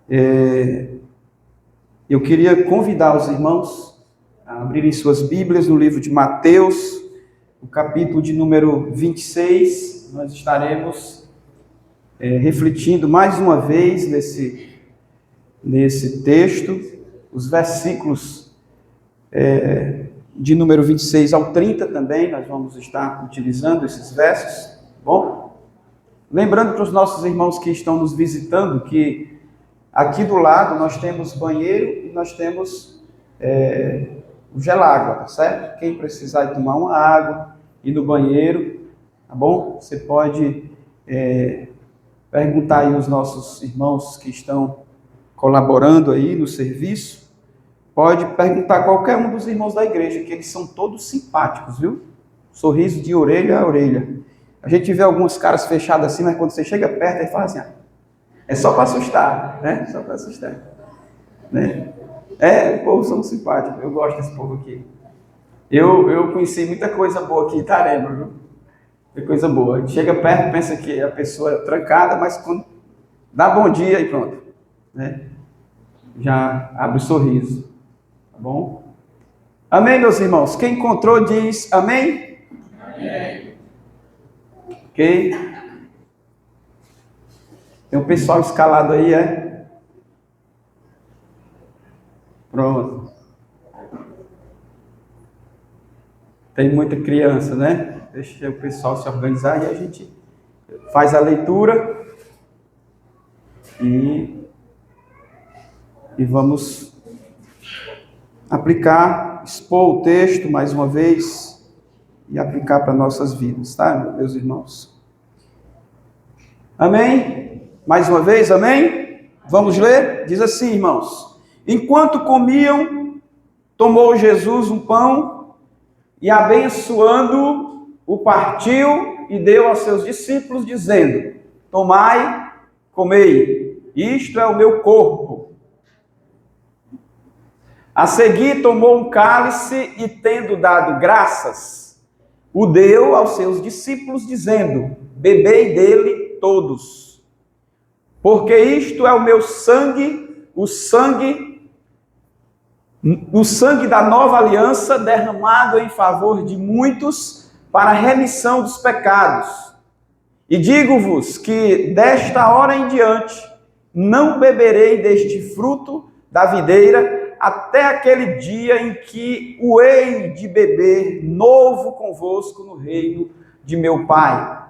Eu queria convidar os irmãos a abrirem suas Bíblias no livro de Mateus, o capítulo de número 26. Nós estaremos refletindo mais uma vez nesse texto, os versículos de número 26 ao 30 também, nós vamos estar utilizando esses versos, bom? Lembrando para os nossos irmãos que estão nos visitando que aqui do lado nós temos banheiro e nós temos o gelágua, tá certo? Quem precisar tomar uma água, ir no banheiro, tá bom? Você pode perguntar aí aos nossos irmãos que estão colaborando aí no serviço. Pode perguntar a qualquer um dos irmãos da igreja, que eles são todos simpáticos, viu? Sorriso de orelha a orelha. A gente vê alguns caras fechados assim, mas quando você chega perto, ele fala assim, é só para assustar, né? Só para assustar, né? O povo são simpáticos, eu gosto desse povo aqui. Eu conheci muita coisa boa aqui em Itarema, viu? Muita coisa boa. A gente chega perto, pensa que a pessoa é trancada, mas quando dá bom dia e pronto, né? Já abre o sorriso. Tá bom? Amém, meus irmãos? Quem encontrou diz amém? Amém. Ok? Tem um pessoal escalado aí, Pronto. Tem muita criança, né? Deixa o pessoal se organizar e a gente faz a leitura e vamos aplicar, expor o texto mais uma vez e aplicar para nossas vidas, tá, meus irmãos? Amém? Mais uma vez, amém? Vamos ler? Diz assim, irmãos: enquanto comiam, tomou Jesus um pão e, abençoando, o partiu e deu aos seus discípulos, dizendo: tomai, comei, isto é o meu corpo. A seguir tomou um cálice e, tendo dado graças, o deu aos seus discípulos, dizendo: bebei dele todos, porque isto é o meu sangue, o sangue da nova aliança, derramado em favor de muitos para a remissão dos pecados. E digo-vos que desta hora em diante não beberei deste fruto da videira até aquele dia em que o hei de beber novo convosco no reino de meu Pai.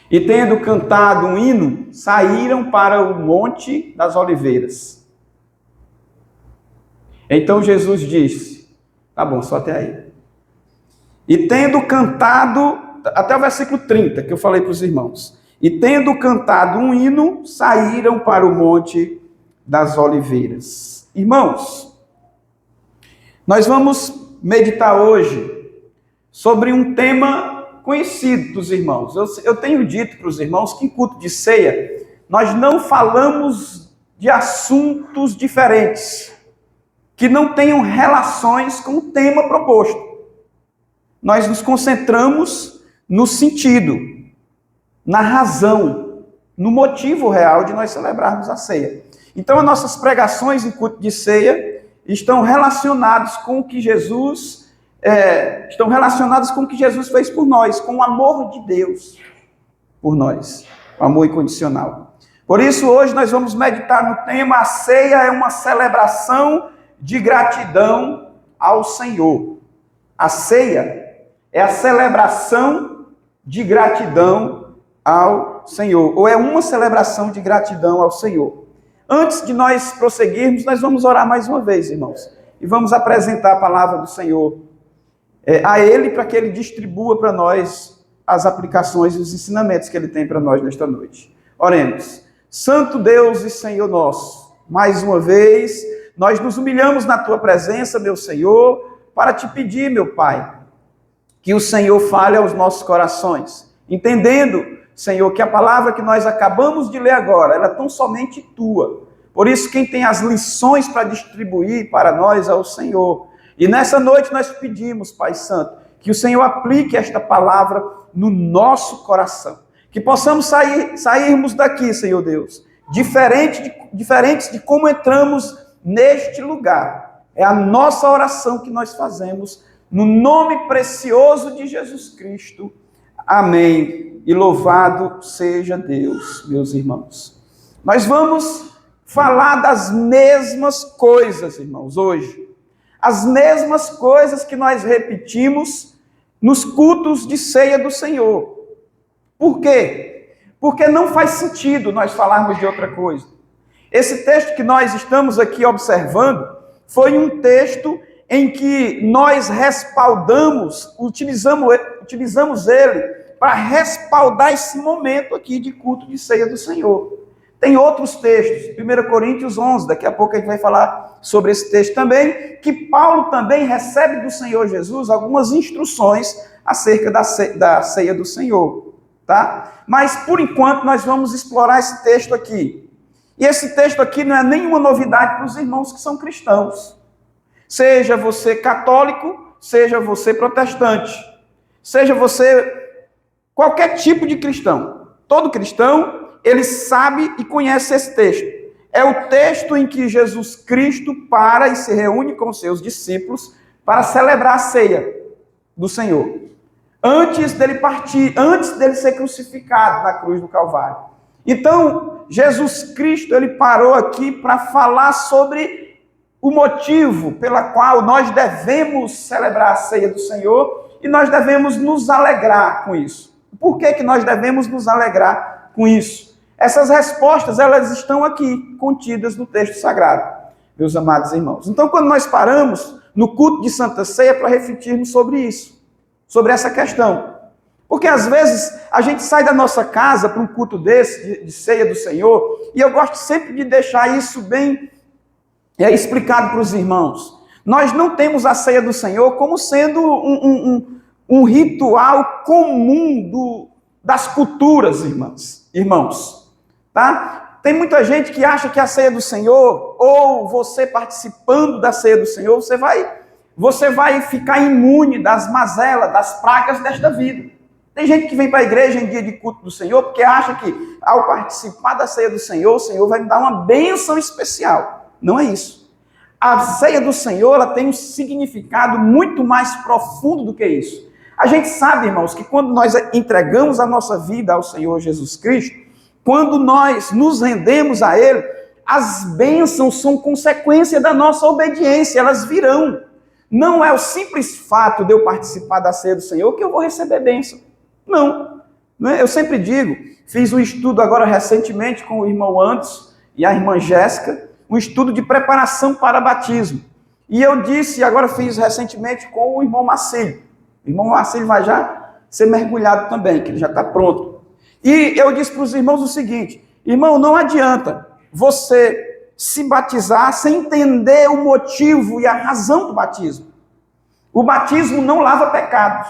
E tendo cantado um hino, saíram para o Monte das Oliveiras. Então Jesus disse, tá bom, só até aí. E tendo cantado, até o versículo 30, que eu falei para os irmãos. E tendo cantado um hino, saíram para o Monte das Oliveiras. Irmãos, nós vamos meditar hoje sobre um tema conhecido dos irmãos. Eu tenho dito para os irmãos que em culto de ceia nós não falamos de assuntos diferentes que não tenham relações com o tema proposto. Nós nos concentramos no sentido, na razão, no motivo real de nós celebrarmos a ceia. Então, as nossas pregações em culto de ceia estão relacionadas com o que Jesus fez por nós, com o amor de Deus por nós, o amor incondicional. Por isso, hoje nós vamos meditar no tema: a ceia é uma celebração de gratidão ao Senhor. A ceia é a celebração de gratidão ao Senhor, ou é uma celebração de gratidão ao Senhor. Antes de nós prosseguirmos, nós vamos orar mais uma vez, irmãos, e vamos apresentar a palavra do Senhor a Ele, para que Ele distribua para nós as aplicações e os ensinamentos que Ele tem para nós nesta noite. Oremos. Santo Deus e Senhor nosso, mais uma vez, nós nos humilhamos na Tua presença, meu Senhor, para Te pedir, meu Pai, que o Senhor fale aos nossos corações, entendendo, Senhor, que a palavra que nós acabamos de ler agora, ela é tão somente Tua. Por isso, quem tem as lições para distribuir para nós é o Senhor. E nessa noite nós pedimos, Pai Santo, que o Senhor aplique esta palavra no nosso coração. Que possamos sairmos daqui, Senhor Deus, diferentes de como entramos neste lugar. É a nossa oração que nós fazemos no nome precioso de Jesus Cristo. Amém. E louvado seja Deus, meus irmãos. Nós vamos falar das mesmas coisas, irmãos, hoje. As mesmas coisas que nós repetimos nos cultos de ceia do Senhor. Por quê? Porque não faz sentido nós falarmos de outra coisa. Esse texto que nós estamos aqui observando foi um texto em que nós respaldamos, utilizamos ele para respaldar esse momento aqui de culto de ceia do Senhor. Tem outros textos, 1 Coríntios 11, daqui a pouco a gente vai falar sobre esse texto também, que Paulo também recebe do Senhor Jesus algumas instruções acerca da ceia do Senhor, tá? Mas, por enquanto, nós vamos explorar esse texto aqui. E esse texto aqui não é nenhuma novidade para os irmãos que são cristãos. Seja você católico, seja você protestante, seja você qualquer tipo de cristão. Todo cristão, ele sabe e conhece esse texto. É o texto em que Jesus Cristo para e se reúne com seus discípulos para celebrar a ceia do Senhor. Antes dele partir, antes dele ser crucificado na cruz do Calvário. Então, Jesus Cristo, ele parou aqui para falar sobre o motivo pela qual nós devemos celebrar a ceia do Senhor e nós devemos nos alegrar com isso. Por que nós devemos nos alegrar com isso? Essas respostas, elas estão aqui, contidas no texto sagrado, meus amados irmãos. Então, quando nós paramos no culto de Santa Ceia para refletirmos sobre isso, sobre essa questão. Porque, às vezes, a gente sai da nossa casa para um culto desse, de ceia do Senhor, e eu gosto sempre de deixar isso bem explicado para os irmãos. Nós não temos a ceia do Senhor como sendo um ritual comum das culturas, irmãos. Tá? Tem muita gente que acha que a ceia do Senhor, ou você participando da ceia do Senhor, você vai ficar imune das mazelas, das pragas desta vida. Tem gente que vem para a igreja em dia de culto do Senhor porque acha que ao participar da ceia do Senhor, o Senhor vai me dar uma bênção especial. Não é isso. A ceia do Senhor, ela tem um significado muito mais profundo do que isso. A gente sabe, irmãos, que quando nós entregamos a nossa vida ao Senhor Jesus Cristo, quando nós nos rendemos a Ele, as bênçãos são consequência da nossa obediência, elas virão. Não é o simples fato de eu participar da ceia do Senhor que eu vou receber bênção. Não. Eu sempre digo, fiz um estudo agora recentemente com o irmão Anderson e a irmã Jéssica, um estudo de preparação para batismo. E eu disse, agora fiz recentemente com o irmão Marcílio. O irmão Marcílio vai já ser mergulhado também, que ele já está pronto. E eu disse para os irmãos o seguinte: irmão, não adianta você se batizar sem entender o motivo e a razão do batismo. O batismo não lava pecados.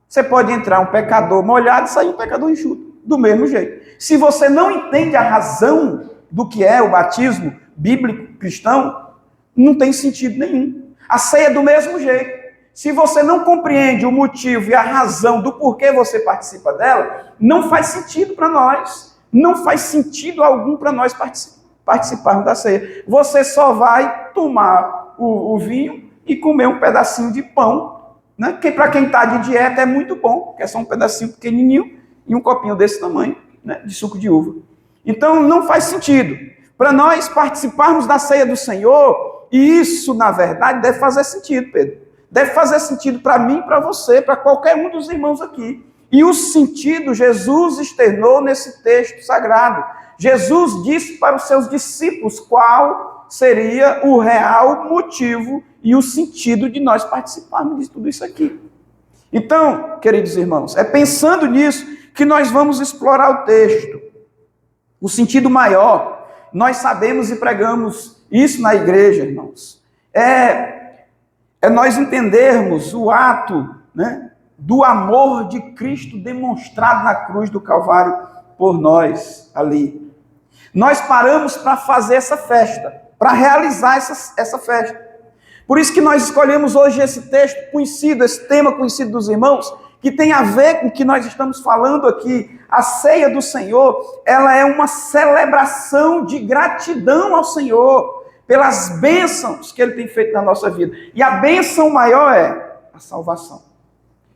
Você pode entrar um pecador molhado e sair um pecador enxuto, do mesmo jeito. Se você não entende a razão do que é o batismo bíblico cristão, não tem sentido nenhum. A ceia é do mesmo jeito. Se você não compreende o motivo e a razão do porquê você participa dela, não faz sentido para nós. Não faz sentido algum para nós participarmos da ceia. Você só vai tomar o vinho e comer um pedacinho de pão, né? Que para quem está de dieta é muito bom, que é só um pedacinho pequenininho e um copinho desse tamanho, né? De suco de uva. Então não faz sentido. Para nós participarmos da ceia do Senhor, e isso, na verdade, deve fazer sentido, Pedro. Deve fazer sentido para mim, para você, para qualquer um dos irmãos aqui. E o sentido Jesus externou nesse texto sagrado. Jesus disse para os seus discípulos qual seria o real motivo e o sentido de nós participarmos de tudo isso aqui. Então, queridos irmãos, é pensando nisso que nós vamos explorar o texto. O sentido maior, nós sabemos e pregamos isso na igreja, irmãos. É nós entendermos o ato, né, do amor de Cristo demonstrado na cruz do Calvário por nós ali. Nós paramos para fazer essa festa, para realizar essa festa. Por isso que nós escolhemos hoje esse texto conhecido, esse tema conhecido dos irmãos, que tem a ver com o que nós estamos falando aqui. A ceia do Senhor, ela é uma celebração de gratidão ao Senhor pelas bênçãos que Ele tem feito na nossa vida. E a bênção maior é a salvação,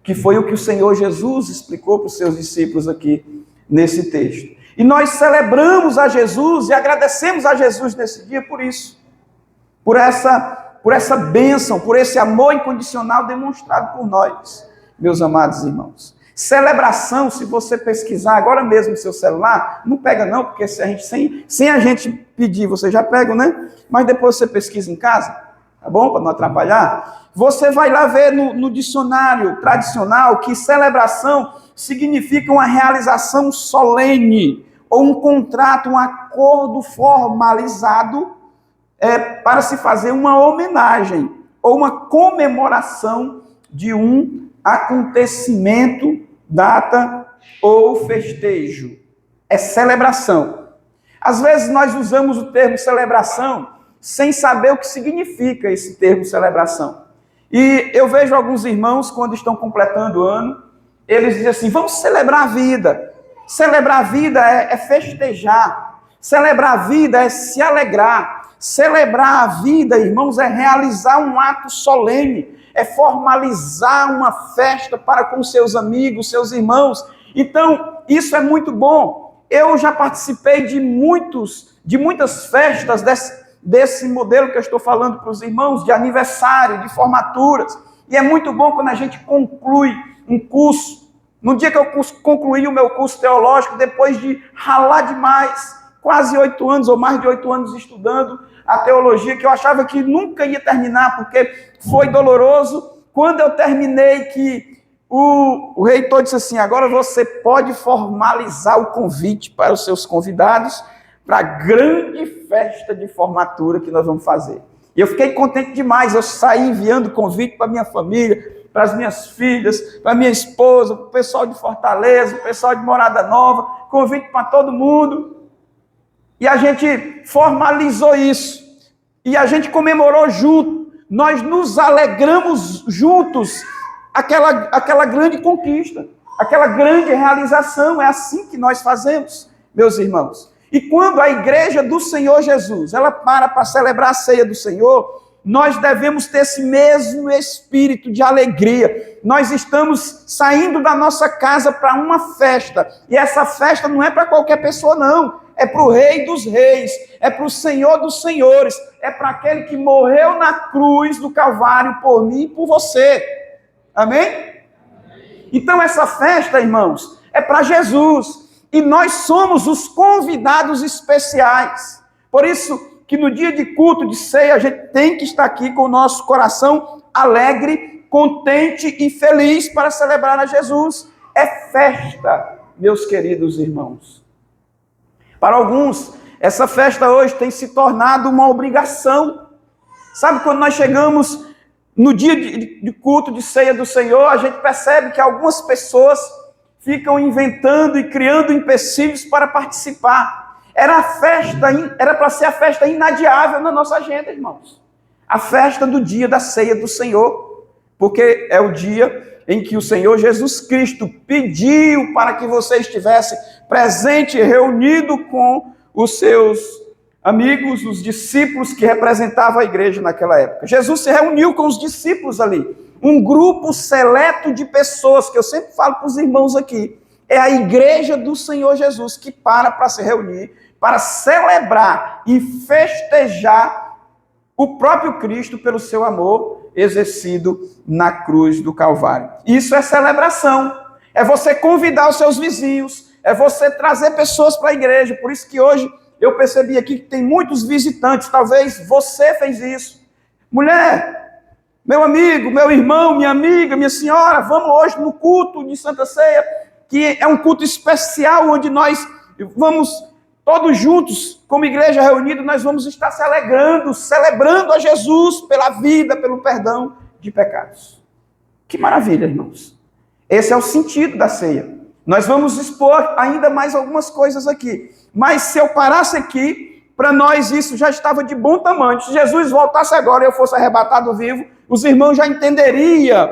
que foi o que o Senhor Jesus explicou para os seus discípulos aqui nesse texto. E nós celebramos a Jesus e agradecemos a Jesus nesse dia por isso, por essa bênção, por esse amor incondicional demonstrado por nós, meus amados irmãos. Celebração, se você pesquisar agora mesmo no seu celular, não pega não, porque se a gente, sem a gente pedir, você já pega, né? Mas depois você pesquisa em casa, tá bom? Para não atrapalhar. Você vai lá ver no dicionário tradicional que celebração significa uma realização solene, ou um contrato, um acordo formalizado para se fazer uma homenagem, ou uma comemoração de um acontecimento, data ou festejo. É celebração. Às vezes nós usamos o termo celebração sem saber o que significa esse termo celebração. E eu vejo alguns irmãos, quando estão completando o ano, eles dizem assim, vamos celebrar a vida. Celebrar a vida é festejar. Celebrar a vida é se alegrar. Celebrar a vida, irmãos, é realizar um ato solene, é formalizar uma festa para com seus amigos, seus irmãos. Então, isso é muito bom. Eu já participei de muitas festas desse modelo que eu estou falando para os irmãos, de aniversário, de formaturas. E é muito bom quando a gente conclui um curso. No dia que eu concluí o meu curso teológico, depois de ralar demais, quase 8 anos ou mais de 8 anos estudando a teologia, que eu achava que nunca ia terminar, porque foi doloroso. Quando eu terminei, que o reitor disse assim, agora você pode formalizar o convite para os seus convidados para a grande festa de formatura que nós vamos fazer. E eu fiquei contente demais, eu saí enviando convite para minha família, para as minhas filhas, para minha esposa, para o pessoal de Fortaleza, o pessoal de Morada Nova, convite para todo mundo. E a gente formalizou isso. E a gente comemorou junto. Nós nos alegramos juntos aquela grande conquista, aquela grande realização. É assim que nós fazemos, meus irmãos. E quando a igreja do Senhor Jesus, ela para celebrar a ceia do Senhor, nós devemos ter esse mesmo espírito de alegria. Nós estamos saindo da nossa casa para uma festa. E essa festa não é para qualquer pessoa, não. É para o Rei dos Reis, é para o Senhor dos Senhores, é para aquele que morreu na cruz do Calvário por mim e por você. Amém? Então essa festa, irmãos, é para Jesus. E nós somos os convidados especiais. Por isso que no dia de culto, de ceia, a gente tem que estar aqui com o nosso coração alegre, contente e feliz para celebrar a Jesus. É festa, meus queridos irmãos. Para alguns, essa festa hoje tem se tornado uma obrigação. Sabe, quando nós chegamos no dia de culto, de ceia do Senhor, a gente percebe que algumas pessoas ficam inventando e criando empecilhos para participar. Era para ser a festa inadiável na nossa agenda, irmãos. A festa do dia da ceia do Senhor. Porque é o dia em que o Senhor Jesus Cristo pediu para que você estivesse presente, reunido com os seus amigos, os discípulos que representavam a igreja naquela época. Jesus se reuniu com os discípulos ali. Um grupo seleto de pessoas, que eu sempre falo para os irmãos aqui, é a igreja do Senhor Jesus que para se reunir, para celebrar e festejar o próprio Cristo pelo seu amor exercido na cruz do Calvário. Isso é celebração. É você convidar os seus vizinhos, é você trazer pessoas para a igreja. Por isso que hoje eu percebi aqui que tem muitos visitantes. Talvez você fez isso. Mulher, meu amigo, meu irmão, minha amiga, minha senhora, vamos hoje no culto de Santa Ceia, que é um culto especial, onde nós vamos todos juntos, como igreja reunida, nós vamos estar se alegrando, celebrando a Jesus pela vida, pelo perdão de pecados. Que maravilha, irmãos. Esse é o sentido da ceia. Nós vamos expor ainda mais algumas coisas aqui. Mas se eu parasse aqui, para nós isso já estava de bom tamanho. Se Jesus voltasse agora e eu fosse arrebatado vivo, os irmãos já entenderiam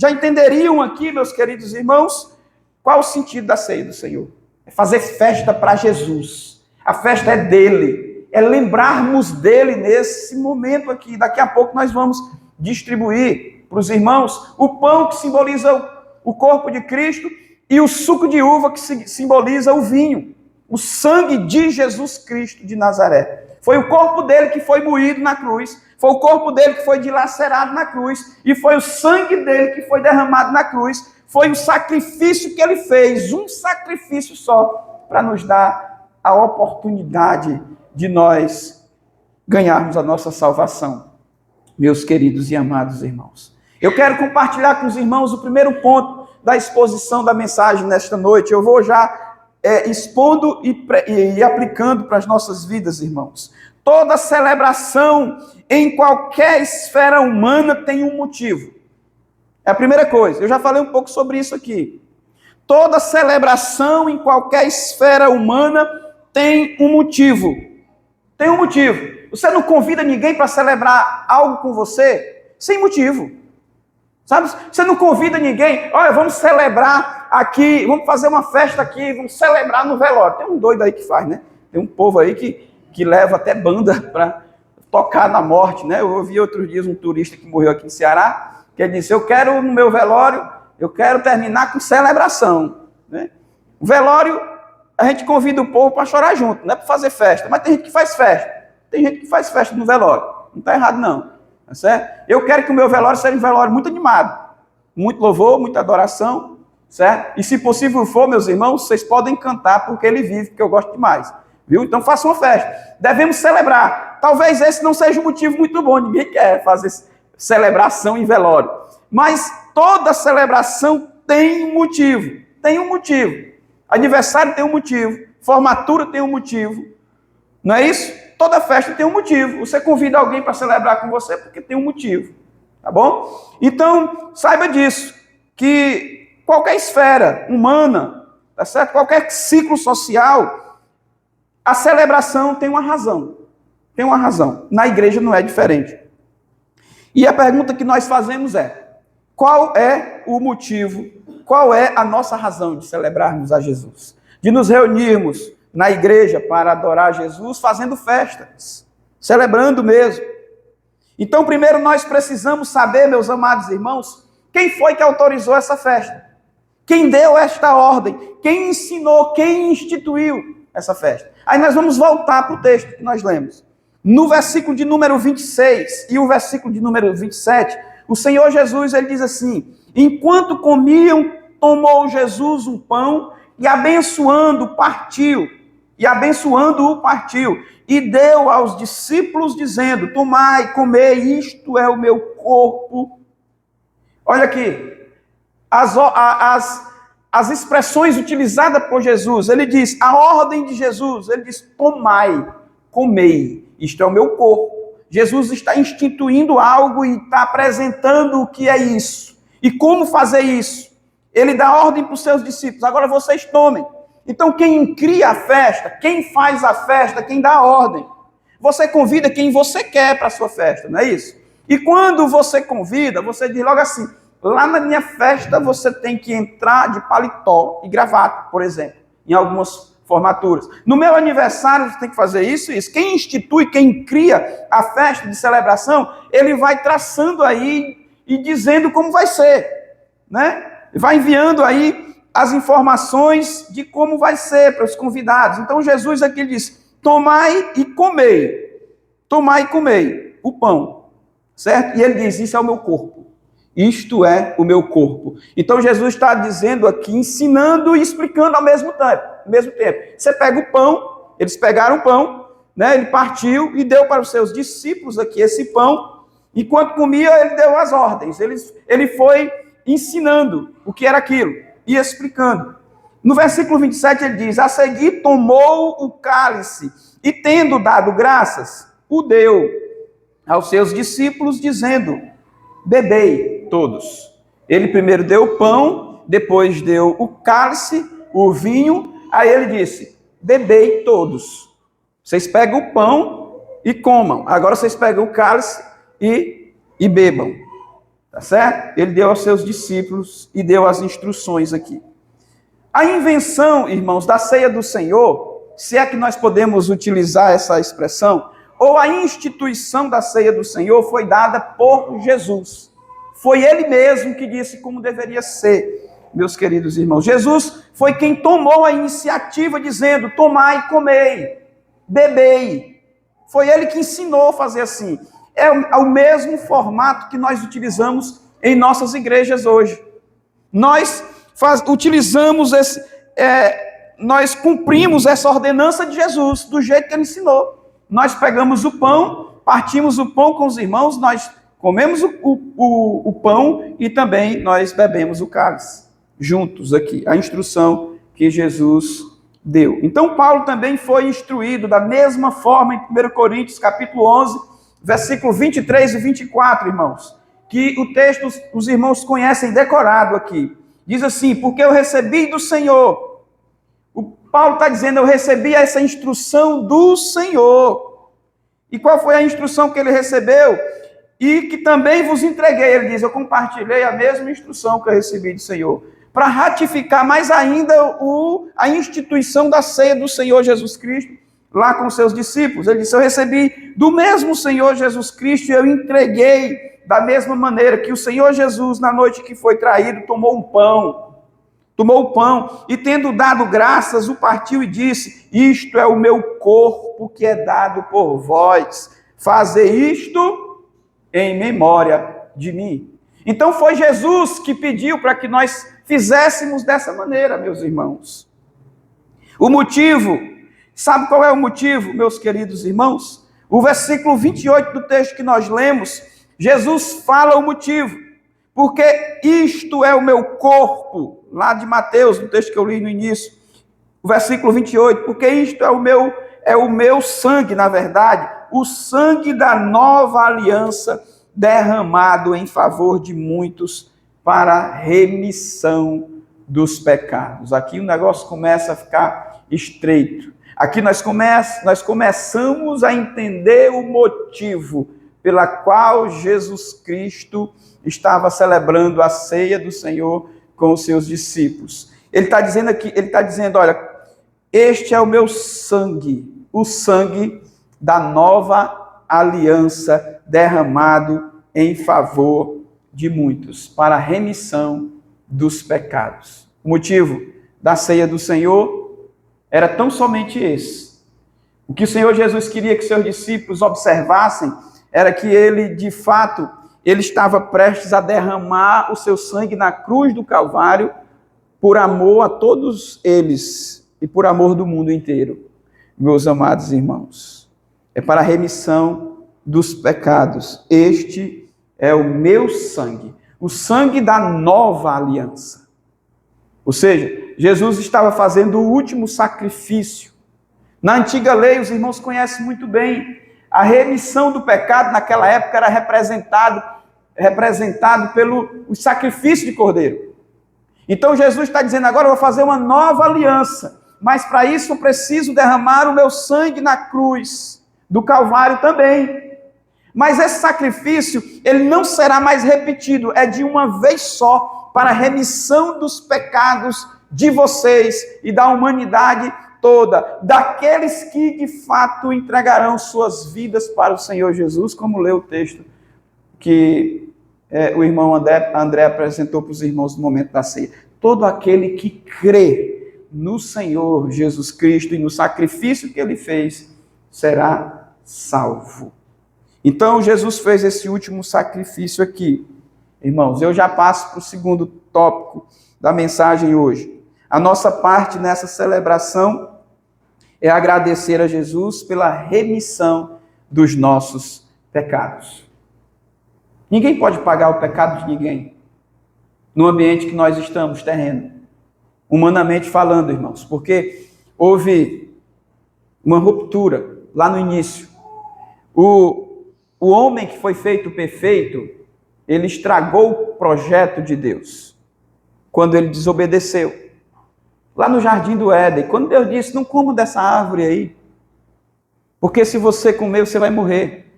já entenderiam aqui, meus queridos irmãos, qual o sentido da ceia do Senhor. É fazer festa para Jesus. A festa é dele. É lembrarmos dele nesse momento aqui. Daqui a pouco nós vamos distribuir para os irmãos o pão que simboliza o corpo de Cristo e o suco de uva que simboliza o vinho. O sangue de Jesus Cristo de Nazaré. Foi o corpo dele que foi moído na cruz. Foi o corpo dele que foi dilacerado na cruz. E foi o sangue dele que foi derramado na cruz. Foi o sacrifício que ele fez. Um sacrifício só. Para nos dar a oportunidade de nós ganharmos a nossa salvação. Meus queridos e amados irmãos. Eu quero compartilhar com os irmãos o primeiro ponto da exposição da mensagem nesta noite. Eu vou já expondo e aplicando para as nossas vidas, irmãos. Toda celebração em qualquer esfera humana tem um motivo. É a primeira coisa. Eu já falei um pouco sobre isso aqui. Toda celebração em qualquer esfera humana tem um motivo. Tem um motivo. Você não convida ninguém para celebrar algo com você sem motivo. Sabe? Você não convida ninguém, olha, vamos celebrar aqui, vamos fazer uma festa aqui, vamos celebrar no velório. Tem um doido aí que faz, né? Tem um povo aí que leva até banda para tocar na morte, né? Eu ouvi outros dias um turista que morreu aqui em Ceará, que ele disse, eu quero no meu velório, eu quero terminar com celebração. Né? O velório, a gente convida o povo para chorar junto, não é para fazer festa, mas tem gente que faz festa. Tem gente que faz festa no velório, não está errado não. Certo? Eu quero que o meu velório seja um velório muito animado, muito louvor, muita adoração, certo? E se possível for, meus irmãos, vocês podem cantar porque ele vive, porque eu gosto demais, viu? Então façam uma festa, devemos celebrar. Talvez esse não seja um motivo muito bom, ninguém quer fazer celebração em velório, mas toda celebração tem um motivo, aniversário tem um motivo, formatura tem um motivo, não é isso? Toda festa tem um motivo. Você convida alguém para celebrar com você porque tem um motivo. Tá bom? Então, saiba disso. Que qualquer esfera humana, tá certo? Qualquer ciclo social, a celebração tem uma razão. Tem uma razão. Na igreja não é diferente. E a pergunta que nós fazemos é: qual é o motivo? Qual é a nossa razão de celebrarmos a Jesus? De nos reunirmos na igreja para adorar Jesus, fazendo festas, celebrando mesmo. Então, primeiro nós precisamos saber, meus amados irmãos, quem foi que autorizou essa festa? Quem deu esta ordem? Quem ensinou? Quem instituiu essa festa? Aí nós vamos voltar para o texto que nós lemos. No versículo de número 26 e o versículo de número 27, o Senhor Jesus, ele diz assim, enquanto comiam, tomou Jesus um pão e abençoando-o partiu, e deu aos discípulos, dizendo, tomai, comei, isto é o meu corpo. Olha aqui, as expressões utilizadas por Jesus, ele diz, a ordem de Jesus, ele diz, tomai, comei, isto é o meu corpo. Jesus está instituindo algo e está apresentando o que é isso. E como fazer isso? Ele dá ordem para os seus discípulos, agora vocês tomem. Então, quem cria a festa, quem faz a festa, quem dá a ordem. Você convida quem você quer para a sua festa, não é isso? E quando você convida, você diz logo assim, lá na minha festa você tem que entrar de paletó e gravata, por exemplo, em algumas formaturas. No meu aniversário você tem que fazer isso e isso. Quem institui, quem cria a festa de celebração, ele vai traçando aí e dizendo como vai ser, né? Vai enviando aí as informações de como vai ser para os convidados. Então Jesus aqui diz, tomai e comei o pão, certo? E ele diz, isso é o meu corpo, isto é o meu corpo. Então Jesus está dizendo aqui, ensinando e explicando ao mesmo tempo. Você pega o pão, eles pegaram o pão, né? Ele partiu e deu para os seus discípulos aqui esse pão, enquanto comia ele deu as ordens, ele foi ensinando o que era aquilo, e explicando. No versículo 27 ele diz, a seguir tomou o cálice, e tendo dado graças, o deu aos seus discípulos, dizendo, bebei todos. Ele primeiro deu o pão, depois deu o cálice, o vinho, aí ele disse, bebei todos. Vocês pegam o pão e comam, agora vocês pegam o cálice e bebam. Tá certo? Ele deu aos seus discípulos e deu as instruções aqui. A invenção, irmãos, da ceia do Senhor, se é que nós podemos utilizar essa expressão, ou a instituição da ceia do Senhor foi dada por Jesus. Foi ele mesmo que disse como deveria ser, meus queridos irmãos. Jesus foi quem tomou a iniciativa dizendo: tomai, comei, bebei. Foi ele que ensinou a fazer assim. É o mesmo formato que nós utilizamos em nossas igrejas hoje. Nós nós cumprimos essa ordenança de Jesus, do jeito que ele ensinou. Nós pegamos o pão, partimos o pão com os irmãos, nós comemos o pão e também nós bebemos o cálice, juntos aqui, a instrução que Jesus deu. Então Paulo também foi instruído da mesma forma em 1 Coríntios capítulo 11, versículo 23 e 24, irmãos, que o texto os irmãos conhecem decorado aqui. Diz assim: porque eu recebi do Senhor. O Paulo está dizendo: eu recebi essa instrução do Senhor. E qual foi a instrução que ele recebeu? E que também vos entreguei. Ele diz: eu compartilhei a mesma instrução que eu recebi do Senhor, para ratificar mais ainda a instituição da ceia do Senhor Jesus Cristo, lá com seus discípulos. Ele disse: eu recebi do mesmo Senhor Jesus Cristo e eu entreguei da mesma maneira que o Senhor Jesus, na noite que foi traído, tomou o pão e, tendo dado graças, o partiu e disse: isto é o meu corpo que é dado por vós, fazei isto em memória de mim. Então foi Jesus que pediu para que nós fizéssemos dessa maneira, meus irmãos. O motivo, sabe qual é o motivo, meus queridos irmãos? O versículo 28 do texto que nós lemos, Jesus fala o motivo. Porque isto é o meu corpo, lá de Mateus, no texto que eu li no início, o versículo 28, porque isto é o meu sangue, na verdade, o sangue da nova aliança, derramado em favor de muitos para remissão dos pecados. Aqui o negócio começa a ficar estreito. Aqui nós começamos a entender o motivo pela qual Jesus Cristo estava celebrando a ceia do Senhor com os seus discípulos. Ele está dizendo aqui, ele está dizendo: olha, este é o meu sangue, o sangue da nova aliança, derramado em favor de muitos, para a remissão dos pecados. O motivo da ceia do Senhor era tão somente esse. O que o Senhor Jesus queria que seus discípulos observassem era que ele, de fato, ele estava prestes a derramar o seu sangue na cruz do Calvário por amor a todos eles e por amor do mundo inteiro, meus amados irmãos. É para a remissão dos pecados. Este é o meu sangue, o sangue da nova aliança. Ou seja, Jesus estava fazendo o último sacrifício. Na antiga lei, os irmãos conhecem muito bem, a remissão do pecado naquela época era representado pelo sacrifício de cordeiro. Então Jesus está dizendo: agora eu vou fazer uma nova aliança, mas para isso eu preciso derramar o meu sangue na cruz do Calvário também. Mas esse sacrifício, ele não será mais repetido, é de uma vez só, para a remissão dos pecados de vocês e da humanidade toda, daqueles que de fato entregarão suas vidas para o Senhor Jesus, como leu o texto que o irmão André apresentou para os irmãos no momento da ceia. Todo aquele que crê no Senhor Jesus Cristo e no sacrifício que ele fez, será salvo. Então Jesus fez esse último sacrifício aqui. Irmãos, eu já passo para o segundo tópico da mensagem hoje. A nossa parte nessa celebração é agradecer a Jesus pela remissão dos nossos pecados. Ninguém pode pagar o pecado de ninguém no ambiente que nós estamos, terreno. Humanamente falando, irmãos, porque houve uma ruptura lá no início. O homem que foi feito perfeito, ele estragou o projeto de Deus quando ele desobedeceu. Lá no Jardim do Éden, quando Deus disse: não coma dessa árvore aí, porque se você comer, você vai morrer.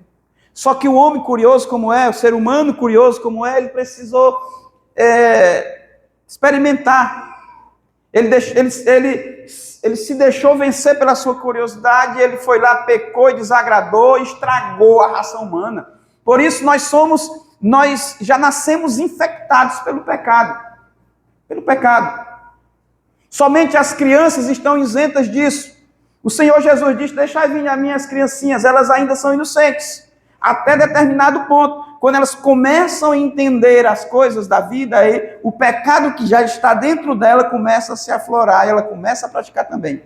Só que o homem curioso como é, o ser humano curioso como é, ele precisou experimentar. Ele se deixou vencer pela sua curiosidade, ele foi lá, pecou e desagradou, estragou a raça humana. Por isso nós já nascemos infectados pelo pecado. Pelo pecado. Somente as crianças estão isentas disso. O Senhor Jesus disse: deixai vir as minhas criancinhas, elas ainda são inocentes. Até determinado ponto. Quando elas começam a entender as coisas da vida, aí o pecado que já está dentro dela começa a se aflorar, e ela começa a praticar também.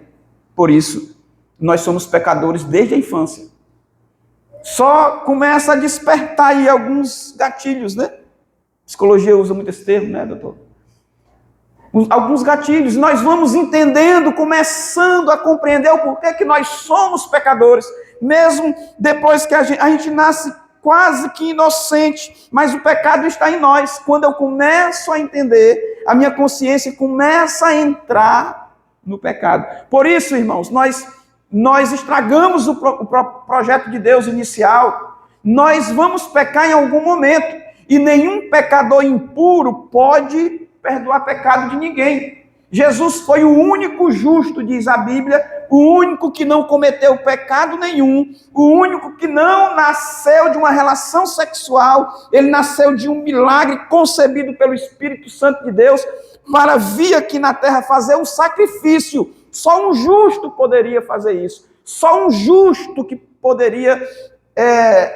Por isso, nós somos pecadores desde a infância. Só começa a despertar aí alguns gatilhos, né? Psicologia usa muito esse termo, né, doutor? Alguns gatilhos. Nós vamos entendendo, começando a compreender o porquê que nós somos pecadores, mesmo depois que a gente nasce quase que inocente, mas o pecado está em nós. Quando eu começo a entender, a minha consciência começa a entrar no pecado. Por isso, irmãos, nós estragamos o projeto de Deus inicial. Nós vamos pecar em algum momento, e nenhum pecador impuro pode perdoar pecado de ninguém. Jesus foi o único justo, diz a Bíblia, o único que não cometeu pecado nenhum, o único que não nasceu de uma relação sexual, ele nasceu de um milagre concebido pelo Espírito Santo de Deus, para vir aqui na terra fazer um sacrifício. Só um justo poderia fazer isso, só um justo que poderia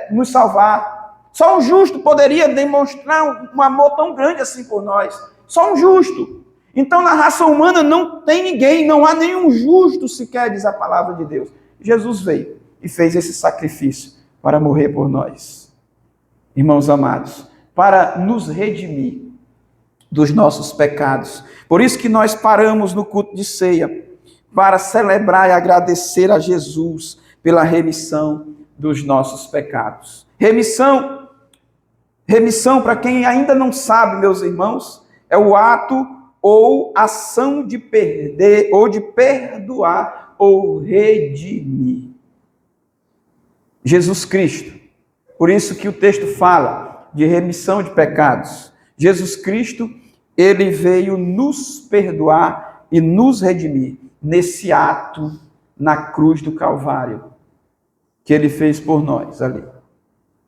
nos salvar, só um justo poderia demonstrar um amor tão grande assim por nós, só um justo. Então, na raça humana não tem ninguém, não há nenhum justo sequer, diz a palavra de Deus. Jesus veio e fez esse sacrifício para morrer por nós. Irmãos amados, para nos redimir dos nossos pecados. Por isso que nós paramos no culto de ceia, para celebrar e agradecer a Jesus pela remissão dos nossos pecados. Remissão, para quem ainda não sabe, meus irmãos, é o ato ou ação de perder, ou de perdoar, ou redimir. Jesus Cristo, por isso que o texto fala de remissão de pecados. Jesus Cristo, ele veio nos perdoar e nos redimir nesse ato na cruz do Calvário, que ele fez por nós ali.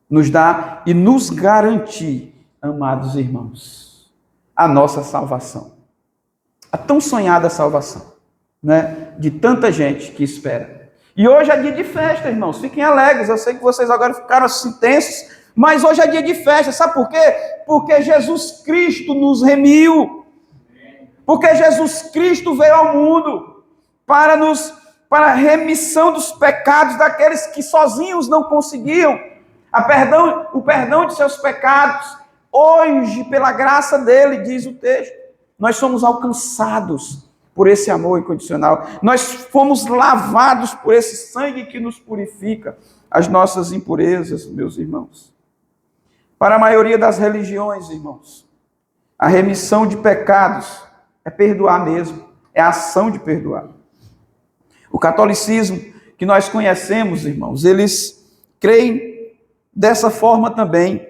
Nos dá e nos garantir, amados irmãos, a nossa salvação. A tão sonhada salvação, né? De tanta gente que espera. E hoje é dia de festa, irmãos. Fiquem alegres. Eu sei que vocês agora ficaram assim tensos, mas hoje é dia de festa. Sabe por quê? Porque Jesus Cristo nos remiu. Porque Jesus Cristo veio ao mundo para a remissão dos pecados daqueles que sozinhos não conseguiam. O perdão de seus pecados. Hoje, pela graça dele, diz o texto, nós somos alcançados por esse amor incondicional. Nós fomos lavados por esse sangue que nos purifica as nossas impurezas, meus irmãos. Para a maioria das religiões, irmãos, a remissão de pecados é perdoar mesmo, é a ação de perdoar. O catolicismo que nós conhecemos, irmãos, eles creem dessa forma também.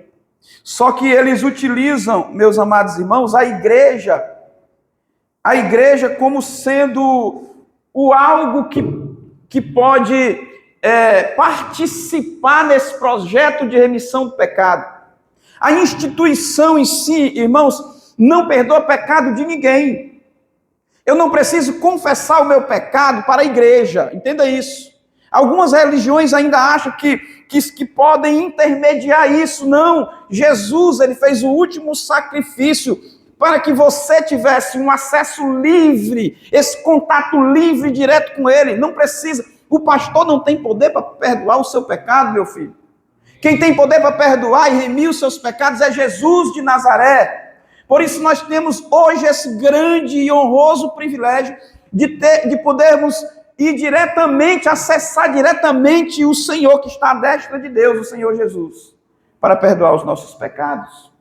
Só que eles utilizam, meus amados irmãos, a igreja como sendo o algo que pode participar nesse projeto de remissão do pecado. A instituição em si, irmãos, não perdoa pecado de ninguém. Eu não preciso confessar o meu pecado para a igreja, entenda isso. Algumas religiões ainda acham que podem intermediar isso. Não, Jesus, ele fez o último sacrifício para que você tivesse um acesso livre, esse contato livre direto com ele. Não precisa, o pastor não tem poder para perdoar o seu pecado, meu filho. Quem tem poder para perdoar e remir os seus pecados é Jesus de Nazaré. Por isso nós temos hoje esse grande e honroso privilégio de podermos ir diretamente, acessar diretamente o Senhor que está à destra de Deus, o Senhor Jesus, para perdoar os nossos pecados.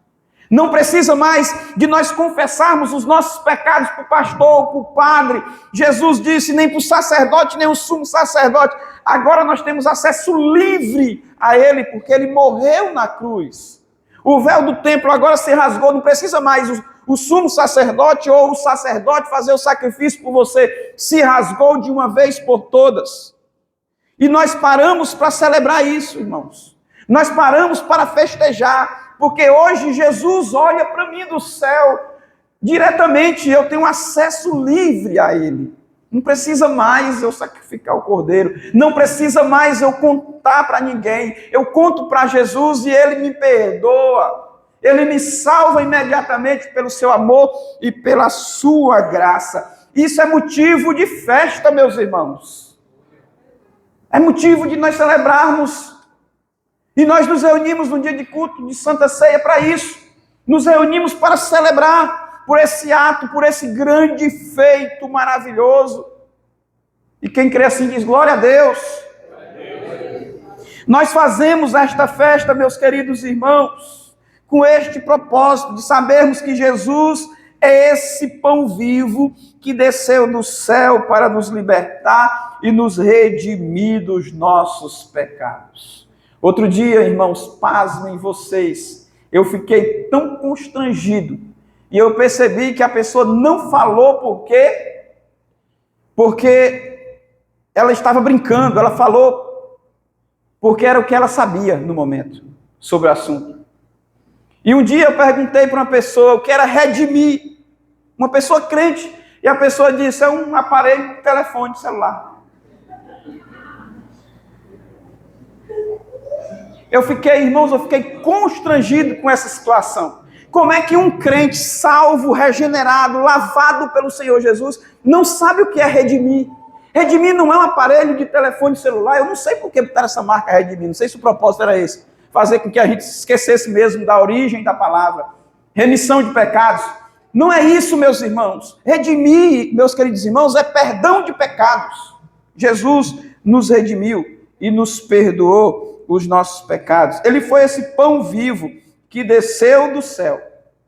Não precisa mais de nós confessarmos os nossos pecados para o pastor, para o padre. Jesus disse, nem para o sacerdote, nem o sumo sacerdote. Agora nós temos acesso livre a Ele, porque Ele morreu na cruz. O véu do templo agora se rasgou, não precisa mais o sumo sacerdote ou o sacerdote fazer o sacrifício por você. Se rasgou de uma vez por todas. E nós paramos para celebrar isso, irmãos. Nós paramos para festejar, porque hoje Jesus olha para mim do céu diretamente, eu tenho acesso livre a Ele. Não precisa mais eu sacrificar o cordeiro, não precisa mais eu contar para ninguém. Eu conto para Jesus e Ele me perdoa. Ele me salva imediatamente pelo seu amor e pela sua graça. Isso é motivo de festa, meus irmãos. É motivo de nós celebrarmos. E nós nos reunimos no dia de culto de Santa Ceia para isso. Nos reunimos para celebrar por esse ato, por esse grande feito maravilhoso. E quem crê assim diz, glória a Deus. Nós fazemos esta festa, meus queridos irmãos, com este propósito de sabermos que Jesus é esse pão vivo que desceu do céu para nos libertar e nos redimir dos nossos pecados. Outro dia, irmãos, pasmem vocês, eu fiquei tão constrangido e eu percebi que a pessoa não falou por quê? Porque ela estava brincando, ela falou porque era o que ela sabia no momento sobre o assunto. E um dia eu perguntei para uma pessoa o que era redimir, uma pessoa crente, e a pessoa disse, é um aparelho de telefone celular. Irmãos, eu fiquei constrangido com essa situação. Como é que um crente salvo, regenerado, lavado pelo Senhor Jesus, não sabe o que é redimir? Redimir não é um aparelho de telefone celular. Eu não sei por que botaram essa marca redimir, não sei se o propósito era esse. Fazer com que a gente esquecesse mesmo da origem da palavra. Remissão de pecados. Não é isso, meus irmãos. Redimir, meus queridos irmãos, é perdão de pecados. Jesus nos redimiu e nos perdoou os nossos pecados. Ele foi esse pão vivo que desceu do céu,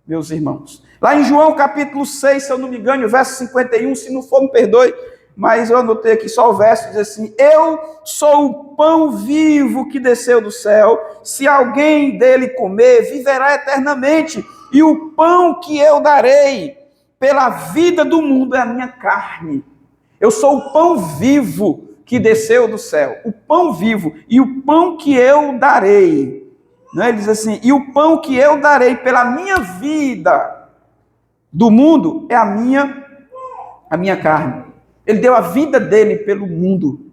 meus irmãos. Lá em João capítulo 6, se eu não me engano, verso 51, se não for, me perdoe, mas eu anotei aqui só o verso, diz assim, eu sou o pão vivo que desceu do céu, se alguém dele comer, viverá eternamente, e o pão que eu darei pela vida do mundo é a minha carne. Eu sou o pão vivo que desceu do céu, o pão vivo, e o pão que eu darei, né? Ele diz assim, e o pão que eu darei pela minha vida do mundo é a minha carne. Ele deu a vida dele pelo mundo.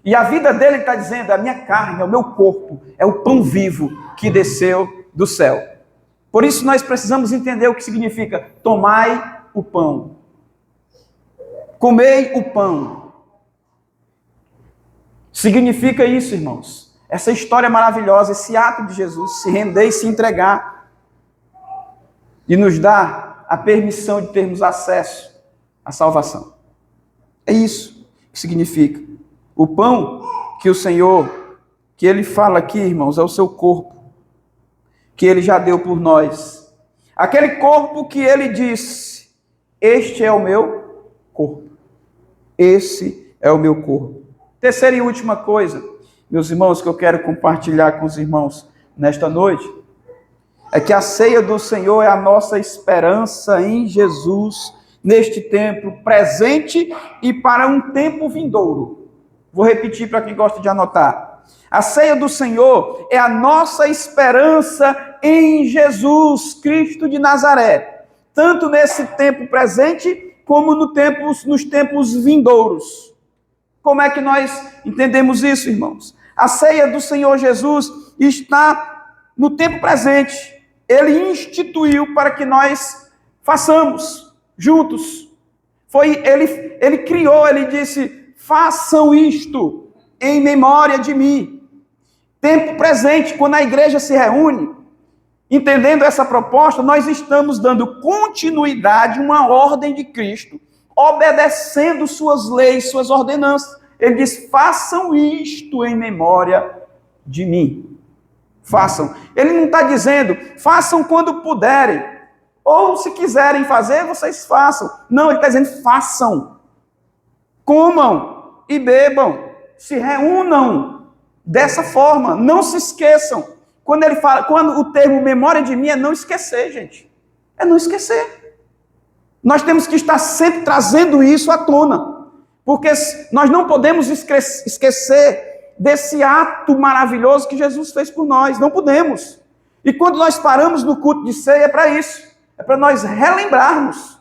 E a vida dele está dizendo, a minha carne, é o meu corpo, é o pão vivo que desceu do céu. Por isso nós precisamos entender o que significa tomai o pão. Comei o pão. Significa isso, irmãos. Essa história maravilhosa, esse ato de Jesus, se render e se entregar. E nos dar a permissão de termos acesso à salvação. É isso que significa. O pão que o Senhor, que Ele fala aqui, irmãos, é o seu corpo, que Ele já deu por nós. Aquele corpo que Ele disse, este é o meu corpo. Esse é o meu corpo. Terceira e última coisa, meus irmãos, que eu quero compartilhar com os irmãos nesta noite, é que a ceia do Senhor é a nossa esperança em Jesus, neste tempo presente e para um tempo vindouro. Vou repetir para quem gosta de anotar. A ceia do Senhor é a nossa esperança em Jesus Cristo de Nazaré, tanto nesse tempo presente como nos tempos vindouros. Como é que nós entendemos isso, irmãos? A ceia do Senhor Jesus está no tempo presente. Ele instituiu para que nós façamos juntos. Ele criou, ele disse, façam isto em memória de mim. Tempo presente, quando a igreja se reúne, entendendo essa proposta, nós estamos dando continuidade, uma ordem de Cristo, obedecendo suas leis, suas ordenanças. Ele diz, façam isto em memória de mim. Façam. Ele não está dizendo, façam quando puderem. Ou se quiserem fazer, vocês façam. Não, ele está dizendo, façam. Comam e bebam. Se reúnam dessa forma. Não se esqueçam. Quando ele fala, quando o termo memória de mim é não esquecer, gente. É não esquecer. Nós temos que estar sempre trazendo isso à tona. Porque nós não podemos esquecer desse ato maravilhoso que Jesus fez por nós. Não podemos. E quando nós paramos no culto de ceia, é para isso. É para nós relembrarmos.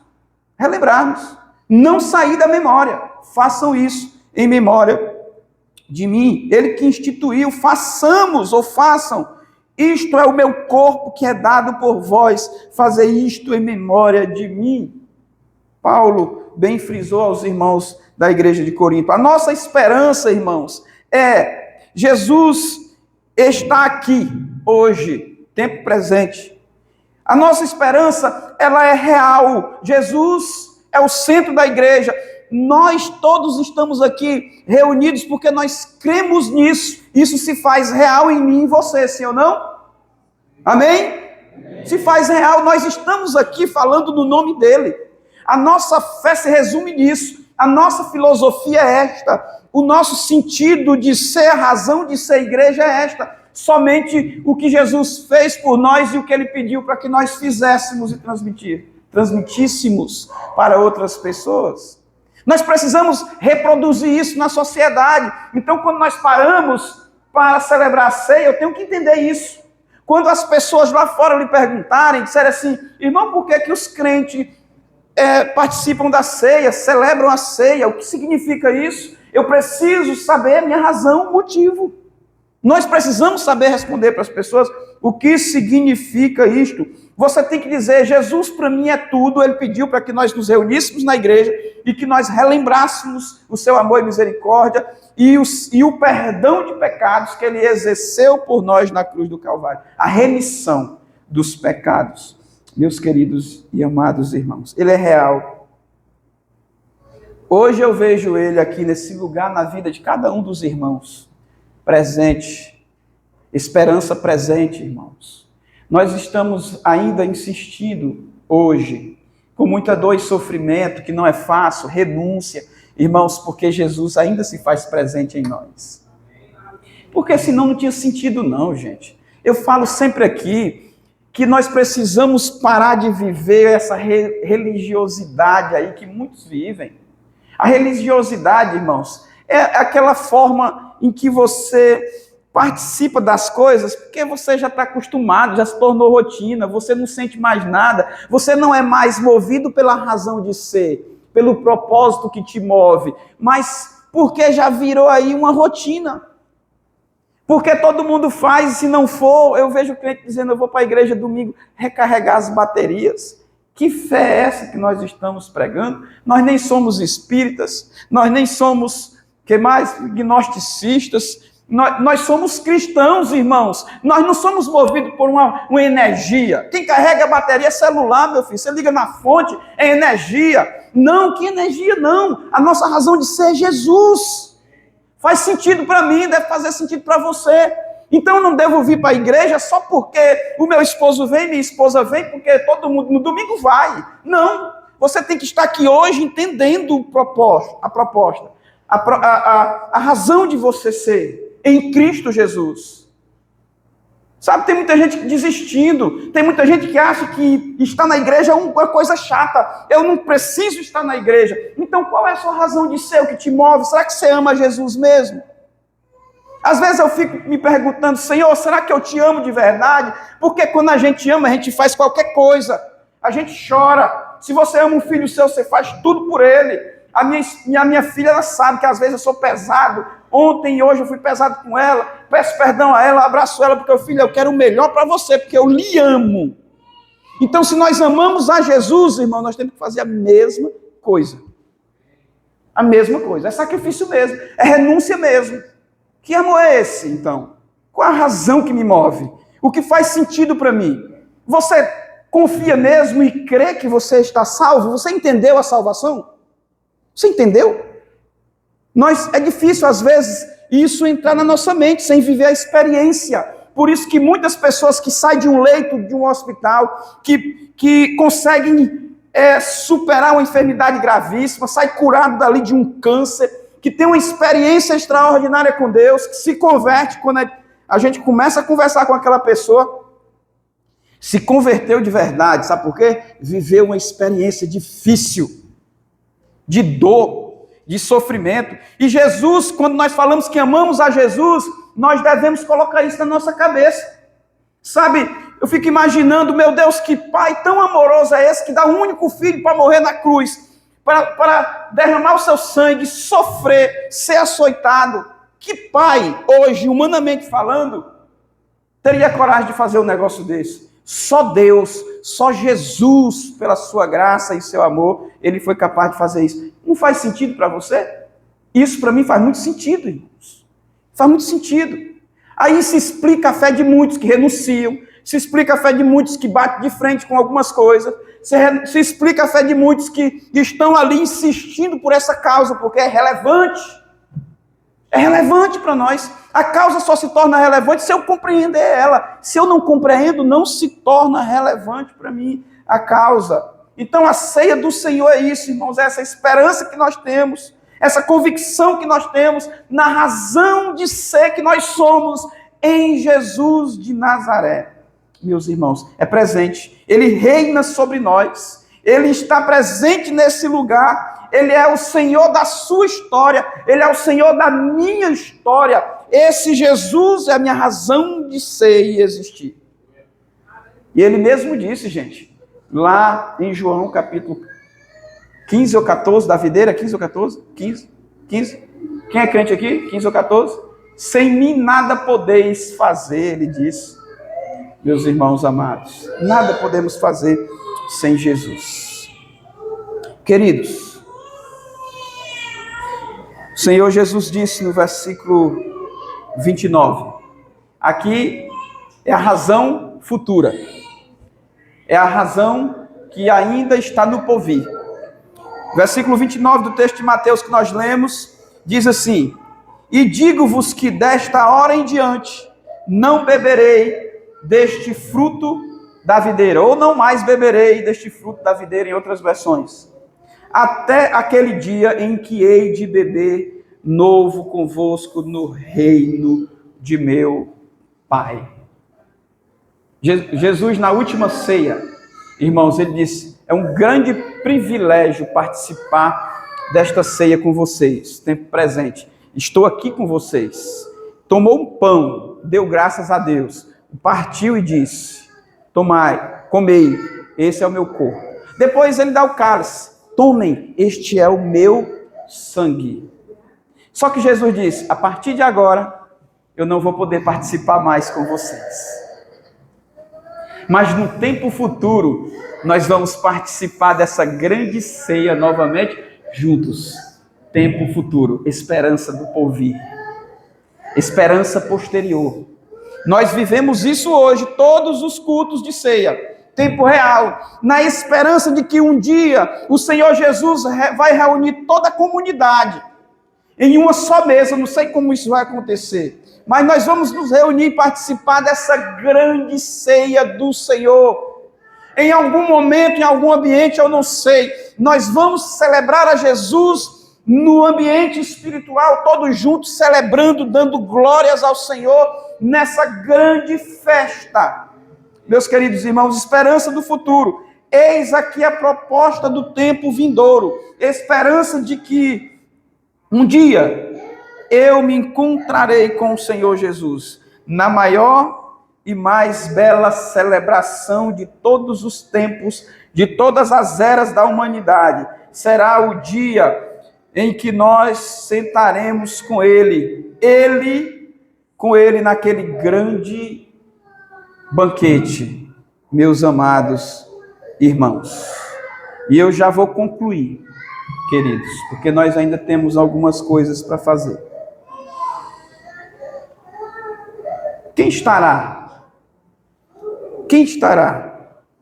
Relembrarmos. Não sair da memória. Façam isso em memória de mim. Ele que instituiu, façamos ou façam. Isto é o meu corpo que é dado por vós. Fazer isto em memória de mim. Paulo bem frisou aos irmãos da igreja de Corinto. A nossa esperança, irmãos, Jesus está aqui hoje, tempo presente. A nossa esperança, ela é real. Jesus é o centro da igreja. Nós todos estamos aqui reunidos porque nós cremos nisso. Isso se faz real em mim e em você, sim ou não? Amém? Se faz real, nós estamos aqui falando no nome dele. A nossa fé se resume nisso. A nossa filosofia é esta. O nosso sentido de ser, a razão de ser igreja é esta. Somente o que Jesus fez por nós e o que ele pediu para que nós fizéssemos e transmitíssemos para outras pessoas. Nós precisamos reproduzir isso na sociedade. Então, quando nós paramos para celebrar a ceia, eu tenho que entender isso. Quando as pessoas lá fora lhe perguntarem, disserem assim, irmão, por que os crentes participam da ceia, celebram a ceia? O que significa isso? Eu preciso saber a minha razão, o motivo. Nós precisamos saber responder para as pessoas o que significa isto. Você tem que dizer, Jesus para mim é tudo. Ele pediu para que nós nos reuníssemos na igreja e que nós relembrássemos o seu amor e misericórdia e o perdão de pecados que ele exerceu por nós na cruz do Calvário. A remissão dos pecados. Meus queridos e amados irmãos, ele é real. Hoje eu vejo ele aqui nesse lugar na vida de cada um dos irmãos. Presente. Esperança presente, irmãos. Nós estamos ainda insistindo hoje, com muita dor e sofrimento, que não é fácil, renúncia, irmãos, porque Jesus ainda se faz presente em nós. Porque senão não tinha sentido não, gente. Eu falo sempre aqui que nós precisamos parar de viver essa religiosidade aí que muitos vivem. A religiosidade, irmãos, é aquela forma em que você participa das coisas porque você já está acostumado, já se tornou rotina, você não sente mais nada, você não é mais movido pela razão de ser, pelo propósito que te move, mas porque já virou aí uma rotina. Porque todo mundo faz, e se não for, eu vejo o crente dizendo, eu vou para a igreja domingo recarregar as baterias. Que fé é essa que nós estamos pregando? Nós nem somos espíritas, nós nem somos, que mais, gnosticistas, nós somos cristãos, irmãos. Nós não somos movidos por uma energia. Quem carrega a bateria é celular, meu filho. Você liga na fonte, é energia. Não, que energia não. A nossa razão de ser é Jesus. Faz sentido para mim, deve fazer sentido para você. Então eu não devo vir para a igreja só porque o meu esposo vem, minha esposa vem, porque todo mundo no domingo vai. Não, você tem que estar aqui hoje entendendo a proposta, a razão de você ser em Cristo Jesus. Sabe, tem muita gente desistindo, tem muita gente que acha que estar na igreja é uma coisa chata, eu não preciso estar na igreja. Então qual é a sua razão de ser, o que te move? Será que você ama Jesus mesmo? Às vezes eu fico me perguntando, Senhor, será que eu te amo de verdade? Porque quando a gente ama, a gente faz qualquer coisa, a gente chora. Se você ama um filho seu, você faz tudo por ele. A minha filha, ela sabe que às vezes eu sou pesado. Ontem e hoje eu fui pesado com ela, peço perdão a ela, abraço ela, porque, filha, eu quero o melhor para você, porque eu lhe amo. Então, se nós amamos a Jesus, irmão, nós temos que fazer a mesma coisa. A mesma coisa, é sacrifício mesmo, é renúncia mesmo. Que amor é esse, então? Qual a razão que me move? O que faz sentido para mim? Você confia mesmo e crê que você está salvo? Você entendeu a salvação? Você entendeu? É difícil, às vezes, isso entrar na nossa mente, sem viver a experiência. Por isso que muitas pessoas que saem de um leito, de um hospital, que conseguem superar uma enfermidade gravíssima, saem curados dali de um câncer, que tem uma experiência extraordinária com Deus, que se converte quando a gente começa a conversar com aquela pessoa, se converteu de verdade, sabe por quê? Viveu uma experiência difícil, de dor, de sofrimento. E Jesus, quando nós falamos que amamos a Jesus, nós devemos colocar isso na nossa cabeça. Sabe, eu fico imaginando, meu Deus, que pai tão amoroso é esse, que dá um único filho para morrer na cruz, para derramar o seu sangue, sofrer, ser açoitado. Que pai, hoje, humanamente falando, teria coragem de fazer um negócio desse? Só Deus, só Jesus, pela sua graça e seu amor, ele foi capaz de fazer isso. Não faz sentido para você? Isso para mim faz muito sentido, irmãos. Faz muito sentido. Aí se explica a fé de muitos que renunciam, se explica a fé de muitos que batem de frente com algumas coisas, se explica a fé de muitos que estão ali insistindo por essa causa, porque é relevante. É relevante para nós. A causa só se torna relevante se eu compreender ela. Se eu não compreendo, não se torna relevante para mim a causa. Então a ceia do Senhor é isso, irmãos, é essa esperança que nós temos, essa convicção que nós temos na razão de ser que nós somos em Jesus de Nazaré. Meus irmãos, é presente. Ele reina sobre nós. Ele está presente nesse lugar. Ele é o Senhor da sua história. Ele é o Senhor da minha história. Esse Jesus é a minha razão de ser e existir. E ele mesmo disse, gente, lá em João capítulo 15 ou 14 da videira, 15 ou 14? 15? Quem é crente aqui? 15 ou 14? Sem mim nada podeis fazer, ele disse. Meus irmãos amados, nada podemos fazer sem Jesus. Queridos, o Senhor Jesus disse no versículo 29, aqui é a razão futura, é a razão que ainda está no porvir. Versículo 29 do texto de Mateus que nós lemos, diz assim: e digo-vos que desta hora em diante não beberei deste fruto da videira, ou não mais beberei deste fruto da videira, em outras versões, até aquele dia em que hei de beber novo convosco no reino de meu Pai. Jesus, na última ceia, irmãos, ele disse, é um grande privilégio participar desta ceia com vocês, tempo presente. Estou aqui com vocês. Tomou um pão, deu graças a Deus, partiu e disse, tomai, comei, esse é o meu corpo. Depois ele dá o cálice, tomem, este é o meu sangue. Só que Jesus disse, a partir de agora, eu não vou poder participar mais com vocês. Mas no tempo futuro, nós vamos participar dessa grande ceia novamente, juntos. Tempo futuro, esperança do porvir, esperança posterior. Nós vivemos isso hoje, todos os cultos de ceia, tempo real, na esperança de que um dia o Senhor Jesus vai reunir toda a comunidade em uma só mesa. Não sei como isso vai acontecer, mas nós vamos nos reunir e participar dessa grande ceia do Senhor. Em algum momento, em algum ambiente, eu não sei, nós vamos celebrar a Jesus no ambiente espiritual, todos juntos, celebrando, dando glórias ao Senhor, nessa grande festa. Meus queridos irmãos, esperança do futuro. Eis aqui a proposta do tempo vindouro. Esperança de que um dia eu me encontrarei com o Senhor Jesus, na maior e mais bela celebração de todos os tempos, de todas as eras da humanidade. Será o dia em que nós sentaremos com Ele naquele grande banquete, meus amados irmãos. E eu já vou concluir, queridos, porque nós ainda temos algumas coisas para fazer. Quem estará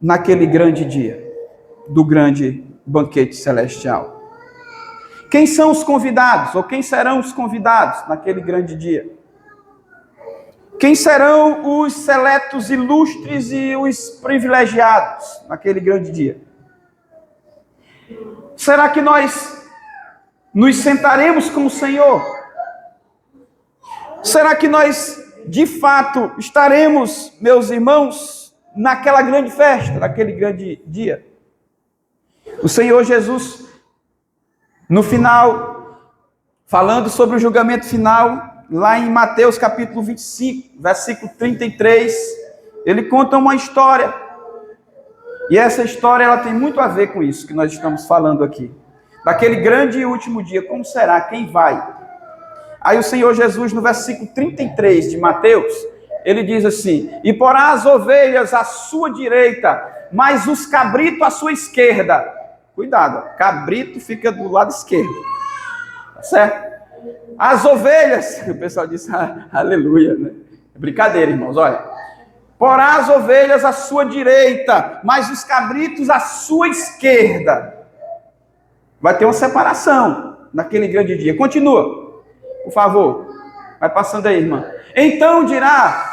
naquele grande dia do grande banquete celestial? Quem são os convidados, ou quem serão os convidados naquele grande dia? Quem serão os seletos ilustres e os privilegiados naquele grande dia? Será que nós nos sentaremos com o Senhor? Será que nós, de fato, estaremos, meus irmãos, naquela grande festa, naquele grande dia? O Senhor Jesus, no final, falando sobre o julgamento final, lá em Mateus capítulo 25, versículo 33, ele conta uma história. E essa história ela tem muito a ver com isso que nós estamos falando aqui. Daquele grande e último dia, como será? Quem vai? Aí o Senhor Jesus, no versículo 33 de Mateus, ele diz assim: e porá as ovelhas à sua direita, mas os cabritos à sua esquerda. Cuidado, cabrito fica do lado esquerdo. Tá certo? As ovelhas, o pessoal disse, aleluia, né? Brincadeira, irmãos, olha. Porá as ovelhas à sua direita, mas os cabritos à sua esquerda. Vai ter uma separação naquele grande dia. Continua. Por favor, vai passando aí, irmã. Então dirá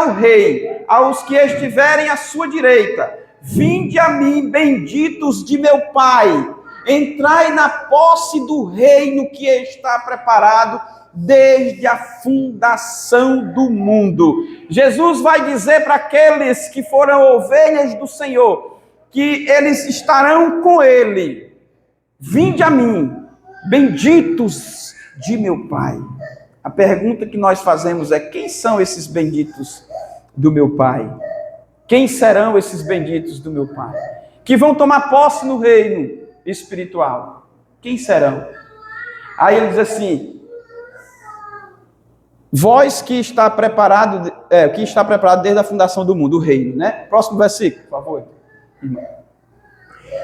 o rei aos que estiverem à sua direita: vinde a mim, benditos de meu Pai, entrai na posse do reino que está preparado desde a fundação do mundo. Jesus vai dizer para aqueles que foram ovelhas do Senhor, que eles estarão com ele: vinde a mim, benditos de meu Pai. A pergunta que nós fazemos é: quem são esses benditos do meu Pai? Quem serão esses benditos do meu Pai? Que vão tomar posse no reino espiritual. Quem serão? Aí ele diz assim: vós que está preparado, desde a fundação do mundo, o reino, né? Próximo versículo, por favor, irmão.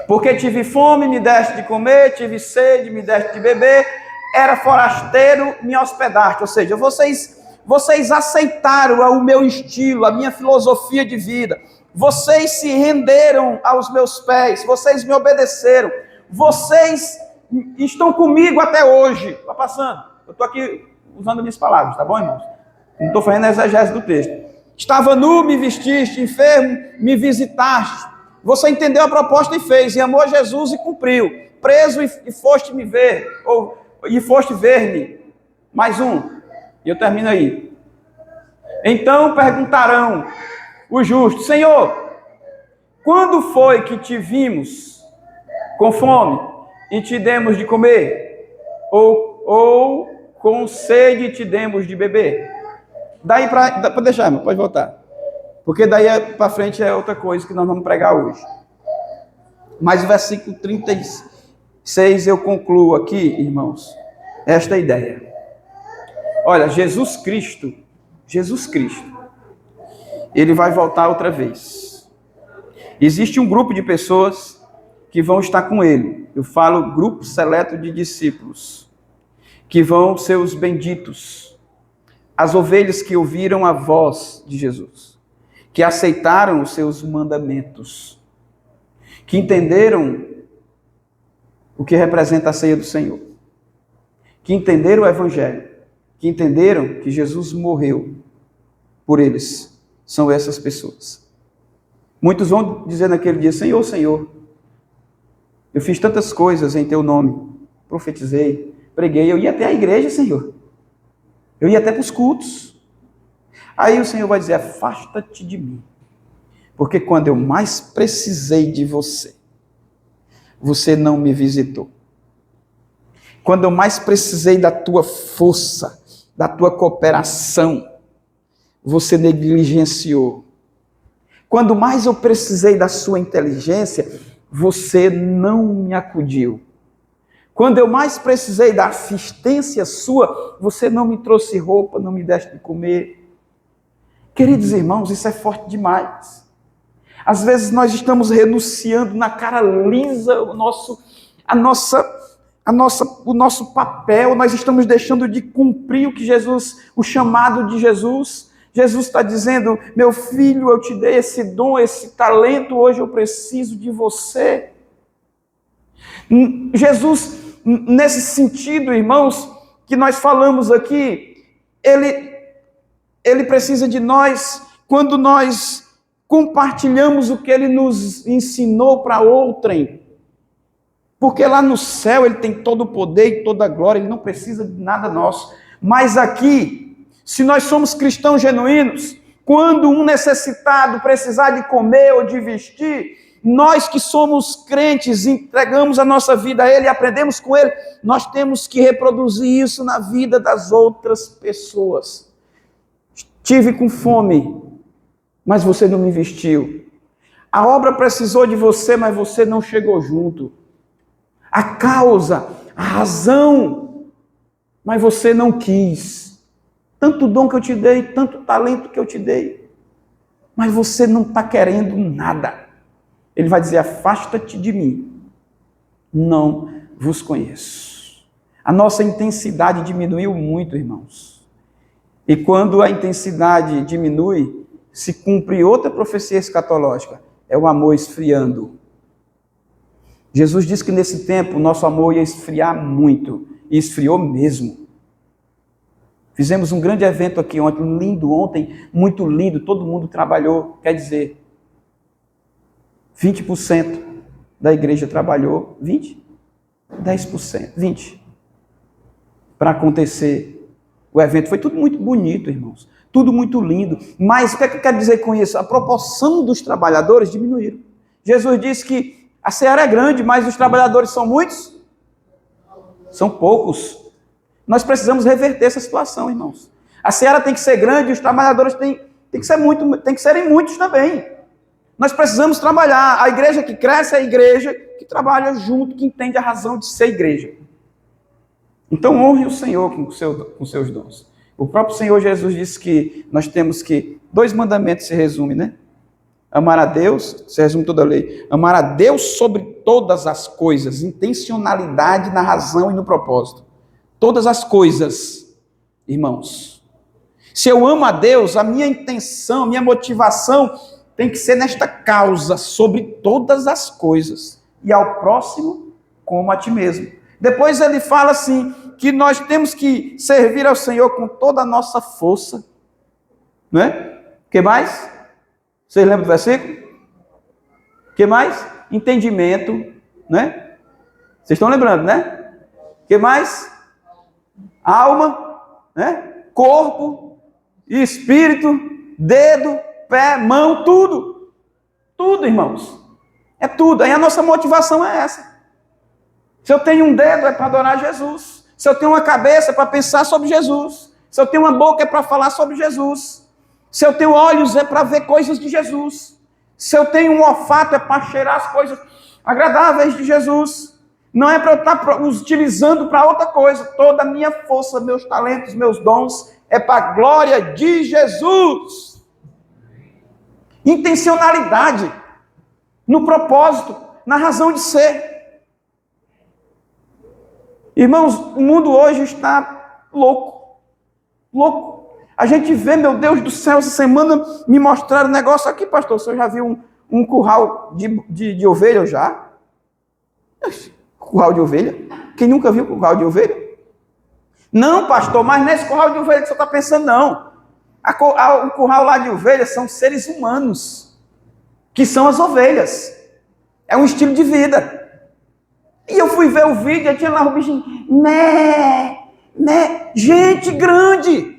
Porque tive fome, me deste de comer, tive sede, me deste de beber, era forasteiro, me hospedaste. Ou seja, vocês aceitaram o meu estilo, a minha filosofia de vida. Vocês se renderam aos meus pés, vocês me obedeceram. Vocês estão comigo até hoje. Está passando. Eu estou aqui usando minhas palavras, tá bom, irmãos? Não estou fazendo exegese do texto. Estava nu, me vestiste, enfermo, me visitaste. Você entendeu a proposta e fez, e amou a Jesus e cumpriu. Preso e foste me ver, e foste ver-me. Mais um, e eu termino aí. Então perguntarão os justos: Senhor, quando foi que te vimos com fome e te demos de comer? Ou com sede te demos de beber? Daí para deixar, irmão, pode voltar. Porque daí para frente é outra coisa que nós vamos pregar hoje. Mas o versículo 36 eu concluo aqui, irmãos, esta ideia. Olha, Jesus Cristo, ele vai voltar outra vez. Existe um grupo de pessoas que vão estar com ele. Eu falo grupo seleto de discípulos, que vão ser os benditos, as ovelhas que ouviram a voz de Jesus, que aceitaram os seus mandamentos, que entenderam o que representa a ceia do Senhor, que entenderam o Evangelho, que entenderam que Jesus morreu por eles. São essas pessoas. Muitos vão dizer naquele dia: Senhor, Senhor, eu fiz tantas coisas em teu nome, profetizei, preguei, eu ia até a igreja, Senhor, eu ia até para os cultos. Aí o Senhor vai dizer: afasta-te de mim, porque quando eu mais precisei de você, você não me visitou. Quando eu mais precisei da tua força, da tua cooperação, você negligenciou. Quando mais eu precisei da sua inteligência, você não me acudiu. Quando eu mais precisei da assistência sua, você não me trouxe roupa, não me deste de comer. Queridos irmãos, isso é forte demais. Às vezes nós estamos renunciando na cara lisa o nosso papel, nós estamos deixando de cumprir o chamado de Jesus. Jesus está dizendo: meu filho, eu te dei esse dom, esse talento, hoje eu preciso de você. Jesus, nesse sentido, irmãos, que nós falamos aqui, ele Ele precisa de nós quando nós compartilhamos o que Ele nos ensinou para outrem. Porque lá no céu Ele tem todo o poder e toda a glória, Ele não precisa de nada nosso. Mas aqui, se nós somos cristãos genuínos, quando um necessitado precisar de comer ou de vestir, nós que somos crentes, entregamos a nossa vida a Ele e aprendemos com Ele, nós temos que reproduzir isso na vida das outras pessoas. Estive com fome, mas você não me vestiu. A obra precisou de você, mas você não chegou junto. A causa, a razão, mas você não quis. Tanto dom que eu te dei, tanto talento que eu te dei, mas você não está querendo nada. Ele vai dizer: afasta-te de mim, não vos conheço. A nossa intensidade diminuiu muito, irmãos. E quando a intensidade diminui, se cumpre outra profecia escatológica, é o amor esfriando. Jesus disse que nesse tempo o nosso amor ia esfriar muito, e esfriou mesmo. Fizemos um grande evento aqui ontem, lindo ontem, muito lindo, todo mundo trabalhou, quer dizer, 20% da igreja trabalhou, 20%, 10%, 20%, para acontecer o evento. Foi tudo muito bonito, irmãos, tudo muito lindo, mas o que é que eu quero dizer com isso? A proporção dos trabalhadores diminuíram. Jesus disse que a seara é grande, mas os trabalhadores são muitos? São poucos. Nós precisamos reverter essa situação, irmãos. A seara tem que ser grande, os trabalhadores têm que serem muitos também. Nós precisamos trabalhar. A igreja que cresce é a igreja que trabalha junto, que entende a razão de ser igreja. Então honre o Senhor com seus dons. O próprio Senhor Jesus disse que nós temos que... 2 mandamentos se resumem, né? Amar a Deus, se resume toda a lei. Amar a Deus sobre todas as coisas. Intencionalidade na razão e no propósito. Todas as coisas, irmãos. Se eu amo a Deus, a minha intenção, minha motivação tem que ser nesta causa, sobre todas as coisas. E ao próximo, como a ti mesmo. Depois ele fala assim, que nós temos que servir ao Senhor com toda a nossa força. Não é? O que mais? Vocês lembram do versículo? O que mais? Entendimento, né? Vocês estão lembrando, né? O que mais? Alma, né? Corpo, espírito, dedo, pé, mão, tudo. Tudo, irmãos. É tudo. Aí a nossa motivação é essa. Se eu tenho um dedo, é para adorar Jesus. Se eu tenho uma cabeça, é para pensar sobre Jesus. Se eu tenho uma boca, é para falar sobre Jesus. Se eu tenho olhos, é para ver coisas de Jesus. Se eu tenho um olfato, é para cheirar as coisas agradáveis de Jesus. Não é para eu estar utilizando para outra coisa. Toda a minha força, meus talentos, meus dons, é para a glória de Jesus. Intencionalidade no propósito, na razão de ser. Irmãos, o mundo hoje está louco. Louco. A gente vê, meu Deus do céu, essa semana me mostraram um negócio aqui, pastor. O senhor já viu um curral de ovelha já? Curral de ovelha? Quem nunca viu curral de ovelha? Não, pastor, mas nesse curral de ovelha que o senhor está pensando, não. O curral lá de ovelhas são seres humanos, que são as ovelhas. É um estilo de vida. E eu fui ver o vídeo, e tinha lá o bichinho, gente grande.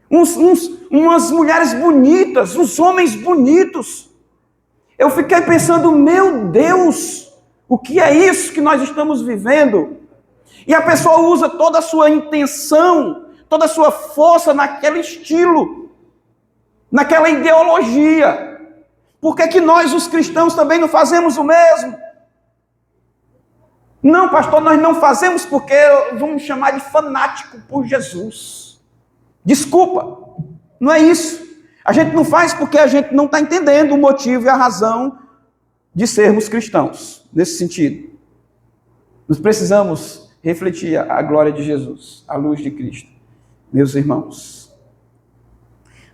Umas mulheres bonitas, uns homens bonitos. Eu fiquei pensando, meu Deus, o que é isso que nós estamos vivendo? E a pessoa usa toda a sua intenção, toda a sua força naquele estilo, naquela ideologia. Por que nós, os cristãos, também não fazemos o mesmo? Não, pastor, nós não fazemos porque vamos chamar de fanático por Jesus. Desculpa, não é isso. A gente não faz porque a gente não está entendendo o motivo e a razão de sermos cristãos, nesse sentido. Nós precisamos refletir a glória de Jesus, a luz de Cristo. Meus irmãos,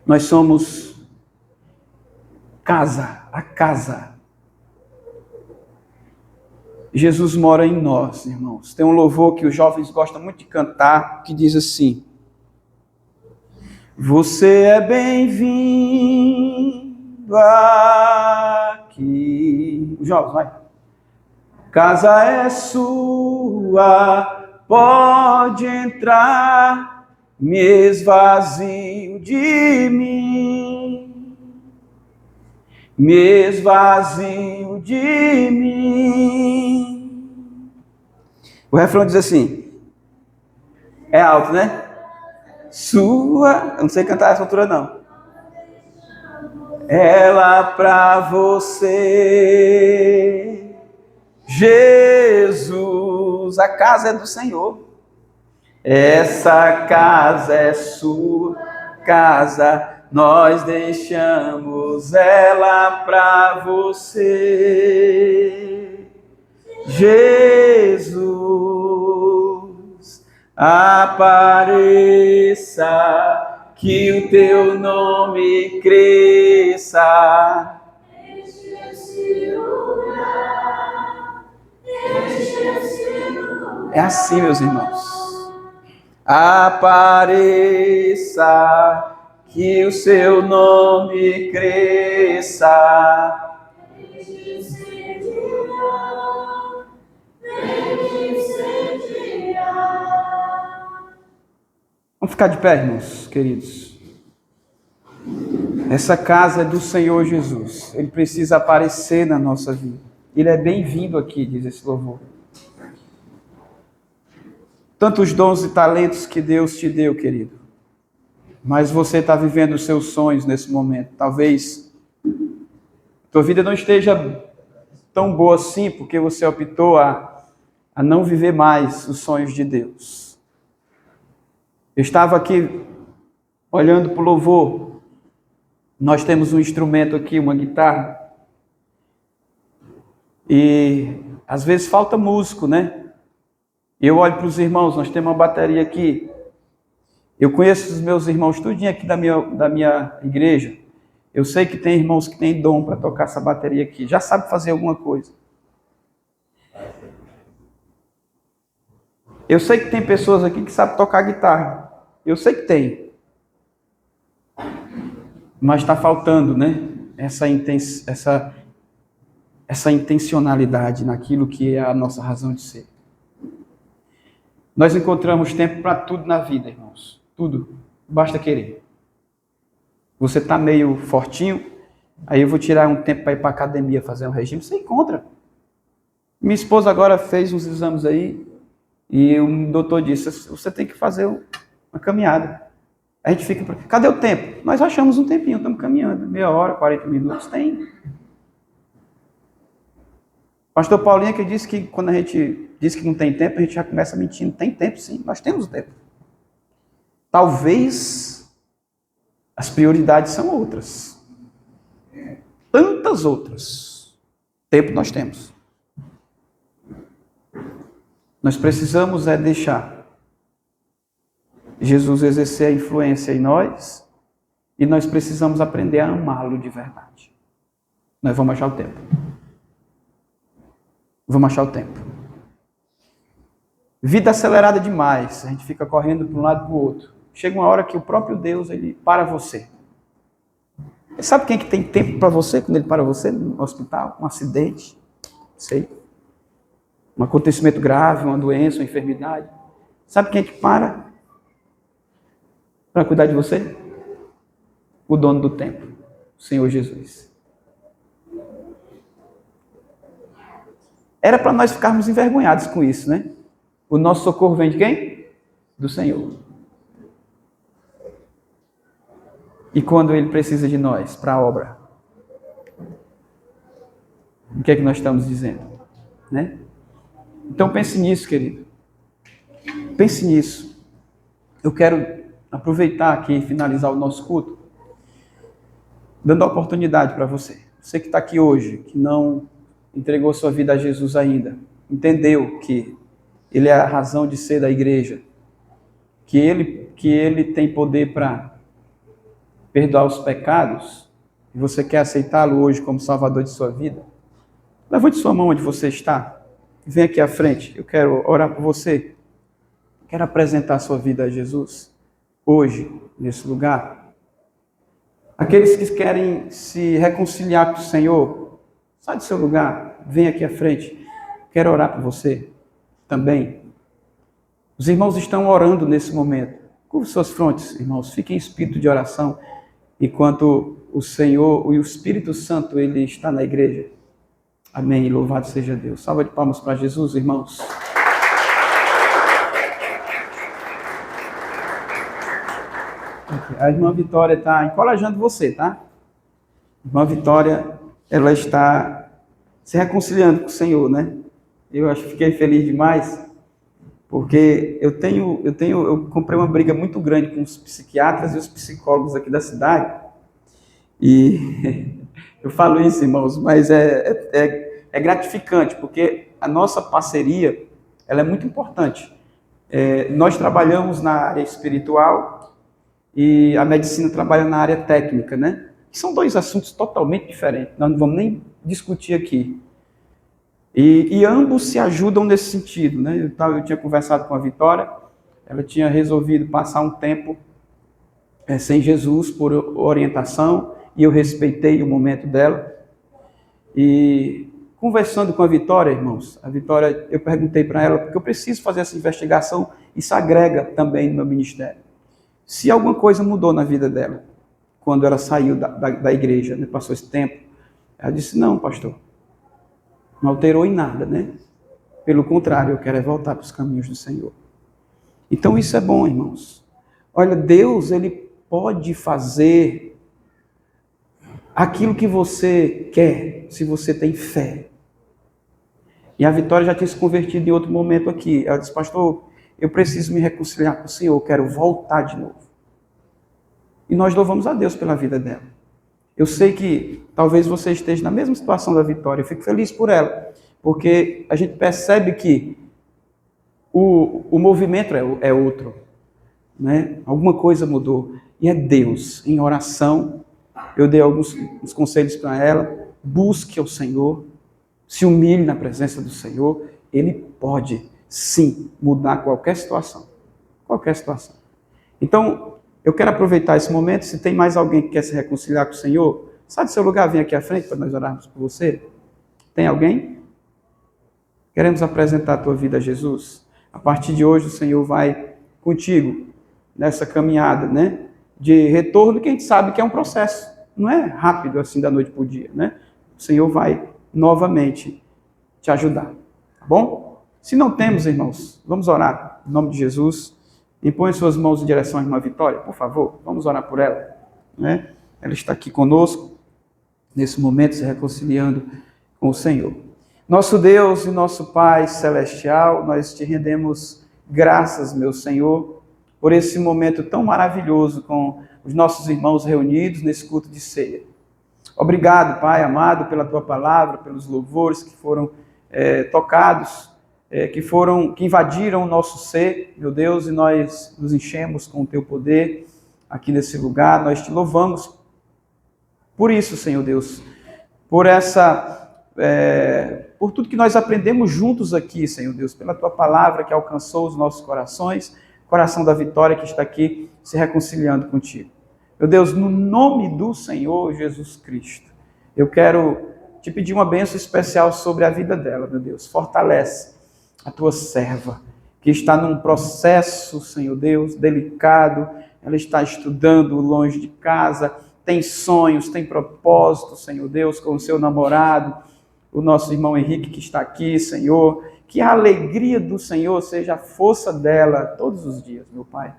nós somos a casa. Jesus mora em nós, irmãos. Tem um louvor que os jovens gostam muito de cantar, que diz assim: Você é bem-vindo aqui. Jovens, vai. Casa é sua, pode entrar, me esvazio de mim, me esvazio de mim. O refrão diz assim, é alto, né? Sua, eu não sei cantar essa altura não. Ela pra você. Jesus, a casa é do Senhor. Essa casa é sua casa, nós deixamos ela para você. Jesus, apareça, que o teu nome cresça. É assim, meus irmãos. Apareça, que o seu nome cresça. Vamos ficar de pé, irmãos, queridos. Essa casa é do Senhor Jesus. Ele precisa aparecer na nossa vida. Ele é bem-vindo aqui, diz esse louvor. Tantos dons e talentos que Deus te deu, querido. Mas você está vivendo os seus sonhos nesse momento. Talvez tua vida não esteja tão boa assim, porque você optou a não viver mais os sonhos de Deus. Eu estava aqui olhando para o louvor. Nós temos um instrumento aqui, uma guitarra. E às vezes falta músico, né? Eu olho para os irmãos, nós temos uma bateria aqui. Eu conheço os meus irmãos tudinho aqui da minha igreja. Eu sei que tem irmãos que têm dom para tocar essa bateria aqui. Já sabe fazer alguma coisa. Eu sei que tem pessoas aqui que sabem tocar guitarra. Eu sei que tem. Mas está faltando, né? Essa intencionalidade naquilo que é a nossa razão de ser. Nós encontramos tempo para tudo na vida, irmãos. Tudo. Basta querer. Você está meio fortinho, aí eu vou tirar um tempo para ir para a academia fazer um regime. Você encontra. Minha esposa agora fez uns exames aí e o doutor disse, você tem que fazer uma caminhada. A gente fica, cadê o tempo? Nós achamos um tempinho, estamos caminhando. Meia hora, 40 minutos, tem. Pastor Paulinho que disse que quando a gente diz que não tem tempo, a gente já começa mentindo. Tem tempo sim, nós temos tempo. Talvez as prioridades são outras. Tantas outras. Tempo nós temos. Nós precisamos deixar Jesus exercer a influência em nós e nós precisamos aprender a amá-lo de verdade. Nós vamos achar o tempo. Vamos achar o tempo. Vida acelerada demais. A gente fica correndo para um lado e para o outro. Chega uma hora que o próprio Deus, ele para você. E sabe quem que tem tempo para você quando ele para você no hospital? Um acidente. Sei. Um acontecimento grave, uma doença, uma enfermidade. Sabe quem que para cuidar de você? O dono do tempo. O Senhor Jesus. Era para nós ficarmos envergonhados com isso, né? O nosso socorro vem de quem? Do Senhor. E quando Ele precisa de nós para a obra? O que é que nós estamos dizendo? Né? Então pense nisso, querido. Pense nisso. Eu quero aproveitar aqui e finalizar o nosso culto, dando a oportunidade para você. Você que está aqui hoje, que não entregou sua vida a Jesus ainda, entendeu que Ele é a razão de ser da igreja, que Ele tem poder para perdoar os pecados, e você quer aceitá-lo hoje como Salvador de sua vida, levante sua mão onde você está, vem aqui à frente, eu quero orar por você, quero apresentar a sua vida a Jesus. hoje, nesse lugar. Aqueles que querem se reconciliar com o Senhor, sai do seu lugar, vem aqui à frente. Quero orar por você também. Os irmãos estão orando nesse momento. Curva suas frontes, irmãos. Fiquem em espírito de oração, enquanto o Senhor e o Espírito Santo, Ele está na igreja. Amém. Louvado seja Deus. Salva de palmas para Jesus, irmãos. A irmã Vitória está encorajando você, tá? A irmã Vitória, ela está se reconciliando com o Senhor, né? Eu fiquei feliz demais, porque eu comprei uma briga muito grande com os psiquiatras e os psicólogos aqui da cidade. E eu falo isso, irmãos, mas é gratificante, porque a nossa parceria, ela é muito importante. Nós trabalhamos na área espiritual e a medicina trabalha na área técnica, né? Que são dois assuntos totalmente diferentes, nós não vamos nem discutir aqui. E ambos se ajudam nesse sentido, né? Eu tinha conversado com a Vitória, ela tinha resolvido passar um tempo sem Jesus por orientação, e eu respeitei o momento dela. E conversando com a Vitória, irmãos, eu perguntei para ela, porque eu preciso fazer essa investigação, isso agrega também no meu ministério. Se alguma coisa mudou na vida dela, quando ela saiu da igreja, né, passou esse tempo, ela disse, não, pastor, não alterou em nada, né? Pelo contrário, eu quero voltar para os caminhos do Senhor. Então isso é bom, irmãos. Olha, Deus, Ele pode fazer aquilo que você quer, se você tem fé. E a Vitória já tinha se convertido em outro momento aqui. Ela disse, pastor, eu preciso me reconciliar com o Senhor, eu quero voltar de novo. E nós louvamos a Deus pela vida dela. Eu sei que talvez você esteja na mesma situação da Vitória, eu fico feliz por ela, porque a gente percebe que o movimento é outro, né? Alguma coisa mudou, e é Deus, em oração. Eu dei alguns conselhos para ela, busque o Senhor, se humilhe na presença do Senhor, Ele pode, sim, mudar qualquer situação. Qualquer situação. Então, eu quero aproveitar esse momento, se tem mais alguém que quer se reconciliar com o Senhor, sai do seu lugar, vem aqui à frente para nós orarmos por você. Tem alguém? Queremos apresentar a tua vida a Jesus. A partir de hoje o Senhor vai contigo nessa caminhada, né? De retorno, que a gente sabe que é um processo. Não é rápido assim da noite para o dia, né? O Senhor vai novamente te ajudar, tá bom? Se não temos, irmãos, vamos orar em nome de Jesus. Impõe suas mãos em direção à irmã Vitória, por favor, vamos orar por ela, né? Ela está aqui conosco, nesse momento, se reconciliando com o Senhor. Nosso Deus e nosso Pai Celestial, nós te rendemos graças, meu Senhor, por esse momento tão maravilhoso com os nossos irmãos reunidos nesse culto de ceia. Obrigado, Pai amado, pela tua palavra, pelos louvores que foram tocados, que invadiram o nosso ser, meu Deus, e nós nos enchemos com o teu poder aqui nesse lugar. Nós te louvamos por isso, Senhor Deus, por tudo que nós aprendemos juntos aqui, Senhor Deus, pela tua palavra que alcançou os nossos corações, coração da Vitória que está aqui se reconciliando contigo. Meu Deus, no nome do Senhor Jesus Cristo, eu quero te pedir uma bênção especial sobre a vida dela, meu Deus. Fortalece a tua serva, que está num processo, Senhor Deus, delicado. Ela está estudando longe de casa, tem sonhos, tem propósitos, Senhor Deus, com o seu namorado, o nosso irmão Henrique que está aqui, Senhor. Que a alegria do Senhor seja a força dela todos os dias, meu Pai.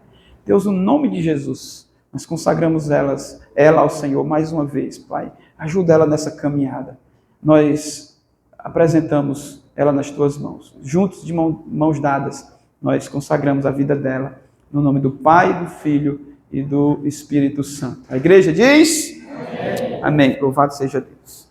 Deus, no nome de Jesus, nós consagramos ela ao Senhor mais uma vez, Pai. Ajuda ela nessa caminhada. Nós apresentamos ela nas tuas mãos. Juntos, de mãos dadas, nós consagramos a vida dela. No nome do Pai, do Filho e do Espírito Santo. A igreja diz? Amém. Amém. Louvado seja Deus.